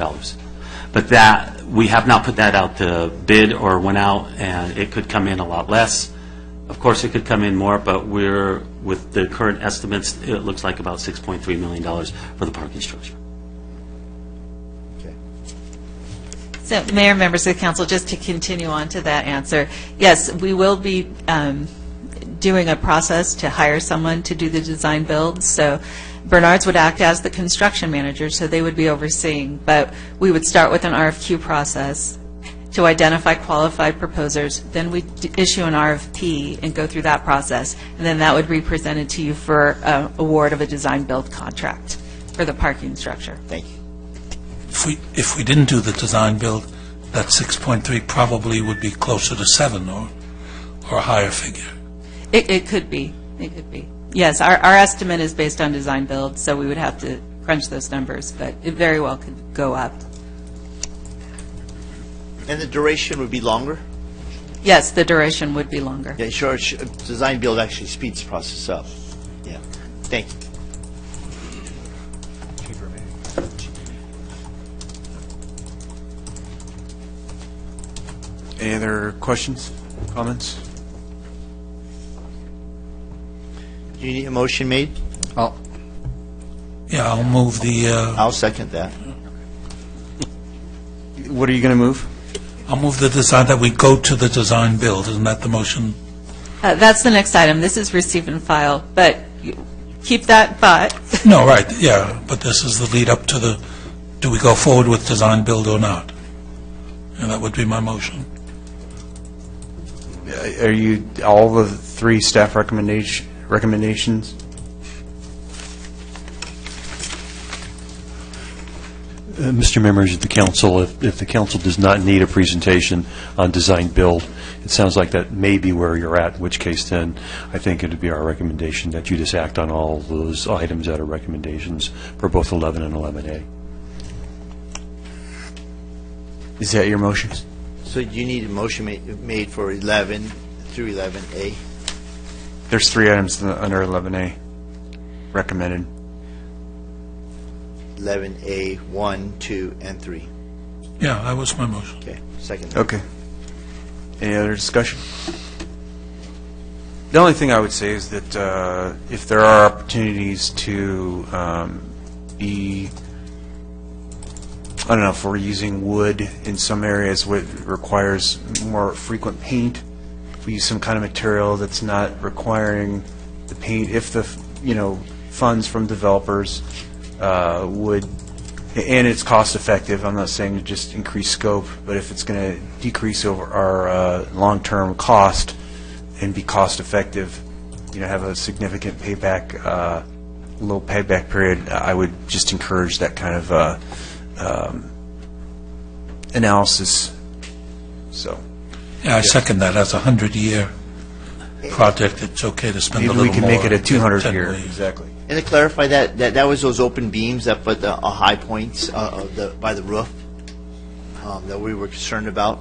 Speaker 19: But that, we have not put that out to bid or went out, and it could come in a lot less. Of course, it could come in more, but with the current estimates, it looks like about $6.3 million for the parking structure.
Speaker 8: So, Mayor, members of the council, just to continue on to that answer, yes, we will be doing a process to hire someone to do the design build. So Bernard's would act as the construction manager, so they would be overseeing. But we would start with an RFQ process to identify qualified proposers. Then we issue an RFP and go through that process. And then that would be presented to you for award of a design build contract for the parking structure.
Speaker 14: Thank you.
Speaker 19: If we didn't do the design build, that 6.3 probably would be closer to 7 or a higher figure.
Speaker 8: It could be. It could be. Yes, our estimate is based on design build, so we would have to crunch those numbers, but it very well could go up.
Speaker 14: And the duration would be longer?
Speaker 8: Yes, the duration would be longer.
Speaker 14: Yeah, sure. Design build actually speeds the process up. Yeah. Thank you.
Speaker 1: Any other questions, comments?
Speaker 14: Do you need a motion made?
Speaker 19: Yeah, I'll move the...
Speaker 14: I'll second that.
Speaker 1: What are you going to move?
Speaker 19: I'll move the design that we go to the design build. Isn't that the motion?
Speaker 8: That's the next item. This is receive and file, but keep that but.
Speaker 19: No, right, yeah, but this is the lead up to the, do we go forward with design build or not? And that would be my motion.
Speaker 1: Are you, all the 3 staff recommendations?
Speaker 15: Mr. Members of the council, if the council does not need a presentation on design build, it sounds like that may be where you're at, in which case then I think it would be our recommendation that you just act on all those items that are recommendations for both 11 and 11A.
Speaker 1: Is that your motion?
Speaker 14: So you need a motion made for 11 through 11A?
Speaker 1: There's 3 items under 11A recommended.
Speaker 14: 11A, 1, 2, and 3.
Speaker 19: Yeah, that was my motion.
Speaker 14: Okay, second.
Speaker 1: Okay. Any other discussion? The only thing I would say is that if there are opportunities to be, I don't know, if we're using wood in some areas where it requires more frequent paint, if we use some kind of material that's not requiring the paint, if the, funds from developers would, and it's cost effective, I'm not saying to just increase scope, but if it's going to decrease over our long-term cost and be cost effective, have a significant payback, low payback period, I would just encourage that kind of analysis. So,
Speaker 19: Yeah, I second that. As a 100-year project, it's okay to spend a
Speaker 1: maybe
Speaker 19: little
Speaker 1: we can
Speaker 19: more.
Speaker 1: make it a 200
Speaker 19: 10
Speaker 1: year.
Speaker 19: ways.
Speaker 1: Exactly.
Speaker 14: And to clarify that was those open beams up at the high points by the roof that we were concerned about.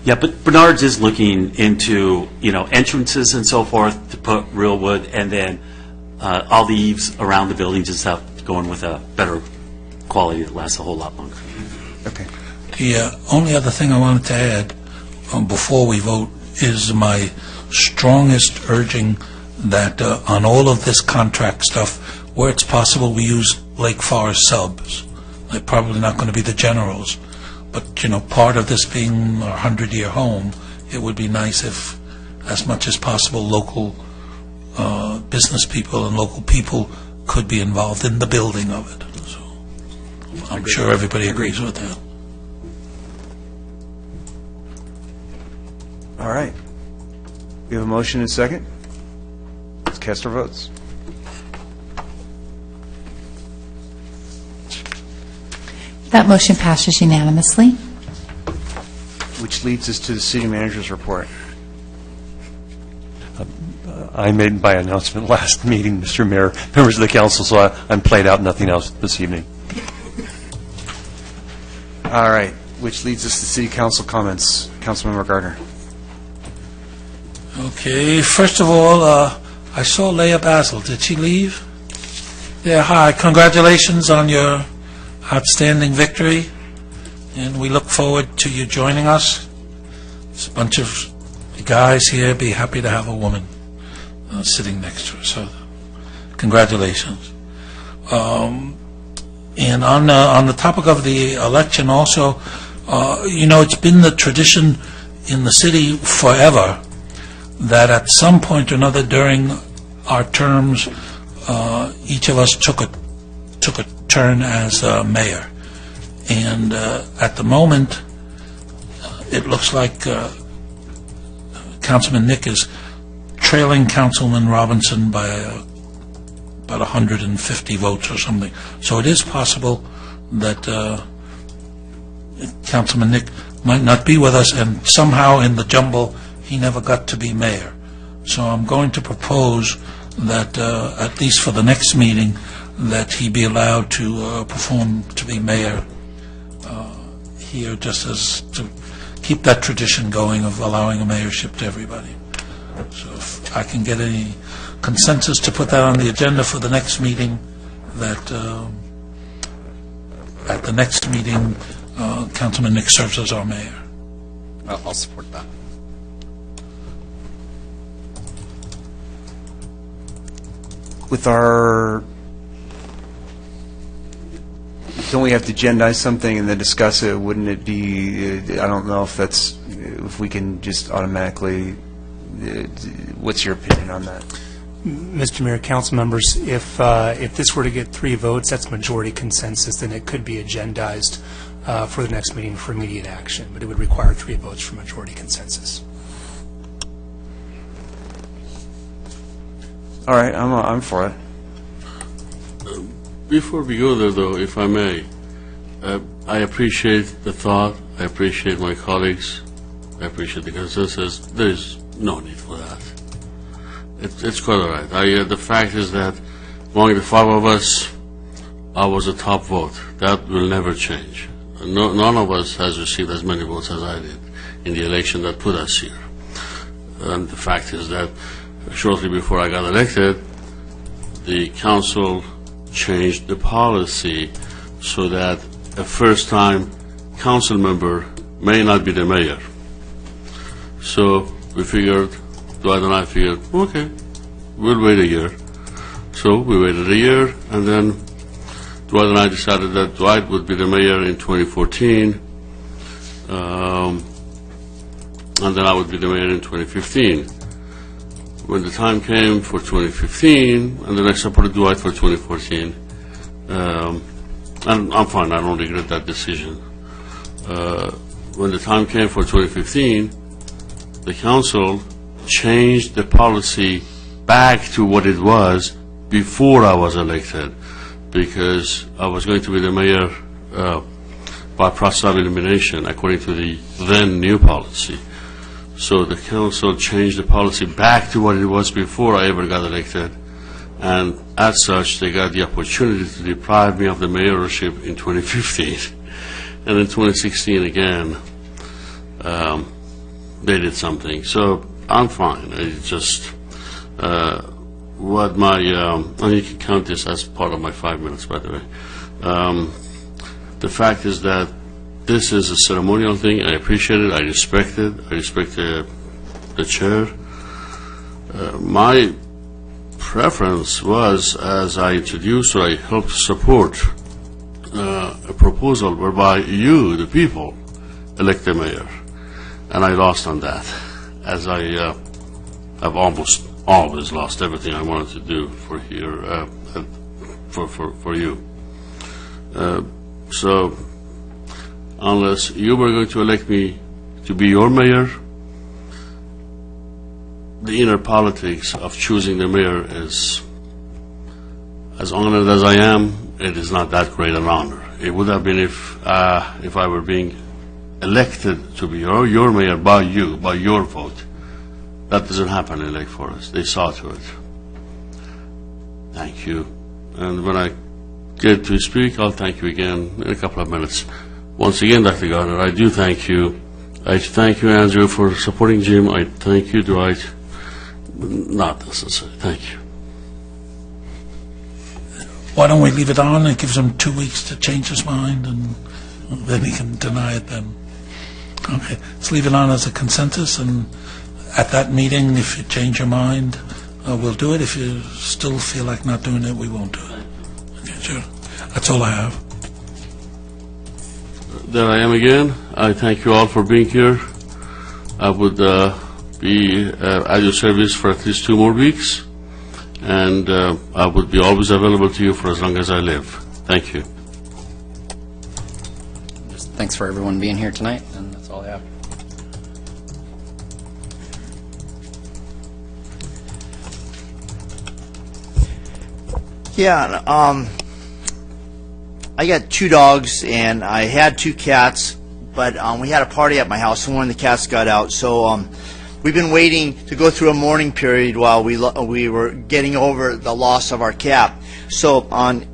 Speaker 19: Yeah, but Bernard's is looking into, entrances and so forth to put real wood, and then all the eaves around the buildings and stuff going with a better quality that lasts a whole lot longer.
Speaker 1: Okay.
Speaker 19: The only other thing I wanted to add before we vote is my strongest urging that on all of this contract stuff, where it's possible, we use Lake Forest subs. They're probably not going to be the generals. But, part of this being a 100-year home, it would be nice if, as much as possible, local business people and local people could be involved in the building of it. So I'm sure everybody agrees with that.
Speaker 1: All right. We have a motion and a second. Let's cast our votes.
Speaker 7: That motion passes unanimously.
Speaker 1: Which leads us to the city manager's report.
Speaker 15: I made my announcement last meeting, Mr. Mayor, members of the council, so I'm played out, nothing else this evening.
Speaker 1: All right. Which leads us to city council comments. Councilmember Gardner.
Speaker 19: Okay, first of all, I saw Leah Basil. Did she leave? Yeah, hi. Congratulations on your outstanding victory, and we look forward to you joining us. There's a bunch of guys here. Be happy to have a woman sitting next to her, so congratulations. And on the topic of the election also, it's been the tradition in the city forever that at some point or another during our terms, each of us took a turn as mayor. And at the moment, it looks like Councilman Nick is trailing Councilman Robinson by about 150 votes or something. So it is possible that Councilman Nick might not be with us, and somehow in the jumble, he never got to be mayor. So I'm going to propose that, at least for the next meeting, that he be allowed to perform to be mayor here, just as to keep that tradition going of allowing a mayorship to everybody. So if I can get any consensus to put that on the agenda for the next meeting, that at the next meeting, Councilman Nick serves as our mayor.
Speaker 6: I'll support that.
Speaker 1: With our, don't we have to agendize something and then discuss it? Wouldn't it be, I don't know if we can just automatically, what's your opinion on that?
Speaker 5: Mr. Mayor, council members, if this were to get 3 votes, that's majority consensus, then it could be agendized for the next meeting for immediate action, but it would require 3 votes for majority consensus.
Speaker 1: All right, I'm for it.
Speaker 3: Before we go there, though, if I may, I appreciate the thought. I appreciate my colleagues. I appreciate the consensus. There is no need for that. It's quite all right. The fact is that among the 5 of us, I was a top vote. That will never change. None of us has received as many votes as I did in the election that put us here. And the fact is that shortly before I got elected, the council changed the policy so that a first-time council member may not be the mayor. So we figured, Dwight and I figured, okay, we'll wait a year. So we waited a year, and then Dwight and I decided that Dwight would be the mayor in 2014, and then I would be the mayor in 2015. When the time came for 2015, and then I supported Dwight for 2014, and I'm fine, I don't regret that decision. When the time came for 2015, the council changed the policy back to what it was before I was elected, because I was going to be the mayor by process of elimination, according to the then new policy. So the council changed the policy back to what it was before I ever got elected, and as such, they got the opportunity to deprive me of the mayorship in 2015. And in 2016 again, they did something. So I'm fine. It's just what my, and you can count this as part of my 5 minutes, by the way. The fact is that this is a ceremonial thing. I appreciate it. I respect it. I respect the chair. My preference was, as I introduced or I helped support a proposal whereby you, the people, elect the mayor. And I lost on that, as I have almost always lost everything I wanted to do for here, for you. So unless you were going to elect me to be your mayor, the inner politics of choosing the mayor is, as honored as I am, it is not that great an honor. It would have been if I were being elected to be your mayor by you, by your vote. That doesn't happen in Lake Forest. They saw to it. Thank you. And when I get to speak, I'll thank you again in a couple of minutes. Once again, Dr. Gardner, I do thank you. I thank you, Andrew, for supporting Jim. I thank you, Dwight. Not necessary. Thank you.
Speaker 19: Why don't we leave it on? It gives him 2 weeks to change his mind, and then he can deny it then. Okay, let's leave it on as a consensus, and at that meeting, if you change your mind, we'll do it. If you still feel like not doing it, we won't do it. Okay, sure. That's all I have.
Speaker 3: There I am again. I thank you all for being here. I would be at your service for at least 2 more weeks, and I would be always available to you for as long as I live. Thank you.
Speaker 6: Just thanks for everyone being here tonight, and that's all I have.
Speaker 14: Yeah, I got 2 dogs, and I had 2 cats, but we had a party at my house, and one of the cats got out. So we've been waiting to go through a mourning period while we were getting over the loss of our cat. So on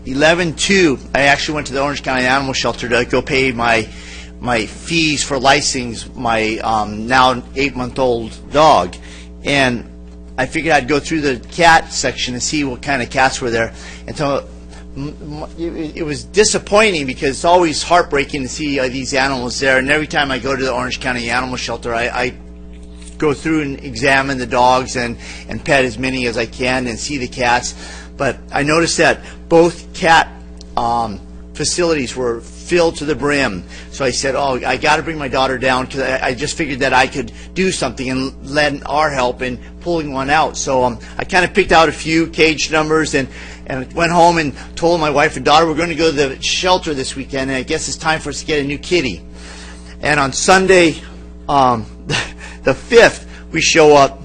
Speaker 14: 11/2, I actually went to the Orange County Animal Shelter to go pay my fees for licensing my now 8-month-old dog, and I figured I'd go through the cat section and see what kind of cats were there. And so it was disappointing, because it's always heartbreaking to see these animals there. And every time I go to the Orange County Animal Shelter, I go through and examine the dogs and pet as many as I can and see the cats. But I noticed that both cat facilities were filled to the brim. So I said, oh, I got to bring my daughter down, because I just figured that I could do something and lend our help in pulling one out. So I kind of picked out a few cage numbers and went home and told my wife and daughter, we're going to go to the shelter this weekend, and I guess it's time for us to get a new kitty. And on Sunday, the 5th, we show up.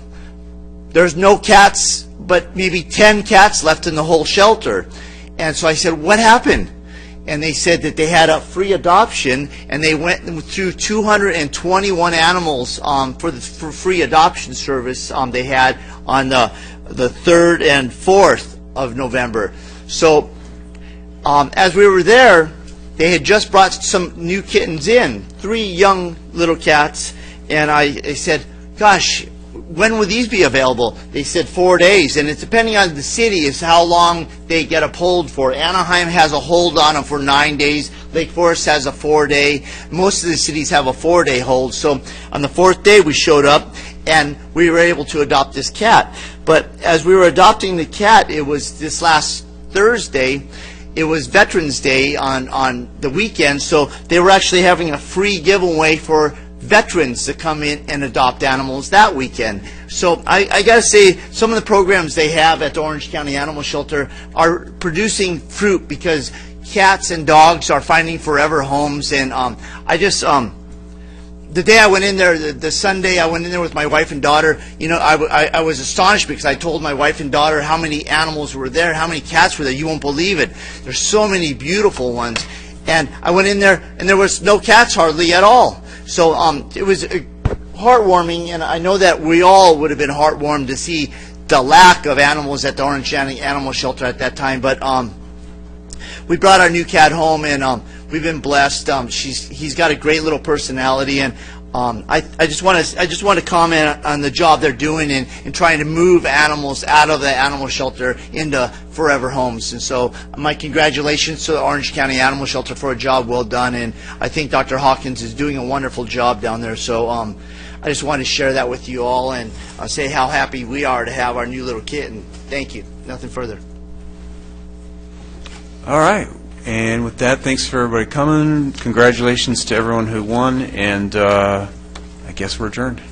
Speaker 14: There's no cats, but maybe 10 cats left in the whole shelter. And so I said, what happened? And they said that they had a free adoption, and they went through 221 animals for free adoption service they had on the 3rd and 4th of November. So as we were there, they had just brought some new kittens in, 3 young little cats, and I said, gosh, when will these be available? They said 4 days, and it's depending on the city is how long they get a hold for. Anaheim has a hold on them for 9 days. Lake Forest has a 4-day. Most of the cities have a 4-day hold. So on the 4th day, we showed up, and we were able to adopt this cat. But as we were adopting the cat, it was this last Thursday. It was Veterans Day on the weekend, so they were actually having a free giveaway for veterans to come in and adopt animals that weekend. So I got to say, some of the programs they have at the Orange County Animal Shelter are producing fruit, because cats and dogs are finding forever homes. And the day I went in there, the Sunday I went in there with my wife and daughter, I was astonished, because I told my wife and daughter how many animals were there, how many cats were there. You won't believe it. There's so many beautiful ones. And I went in there, and there was no cats hardly at all. So it was heartwarming, and I know that we all would have been heartwarmed to see the lack of animals at the Orange County Animal Shelter at that time. But we brought our new cat home, and we've been blessed. He's got a great little personality, and I just want to comment on the job they're doing in trying to move animals out of the animal shelter into forever homes. And so my congratulations to the Orange County Animal Shelter for a job well done, and I think Dr. Hawkins is doing a wonderful job down there. So I just wanted to share that with you all, and say how happy we are to have our new little kitten. Thank you. Nothing further.
Speaker 1: All right. And with that, thanks for everybody coming. Congratulations to everyone who won, and I guess we're adjourned.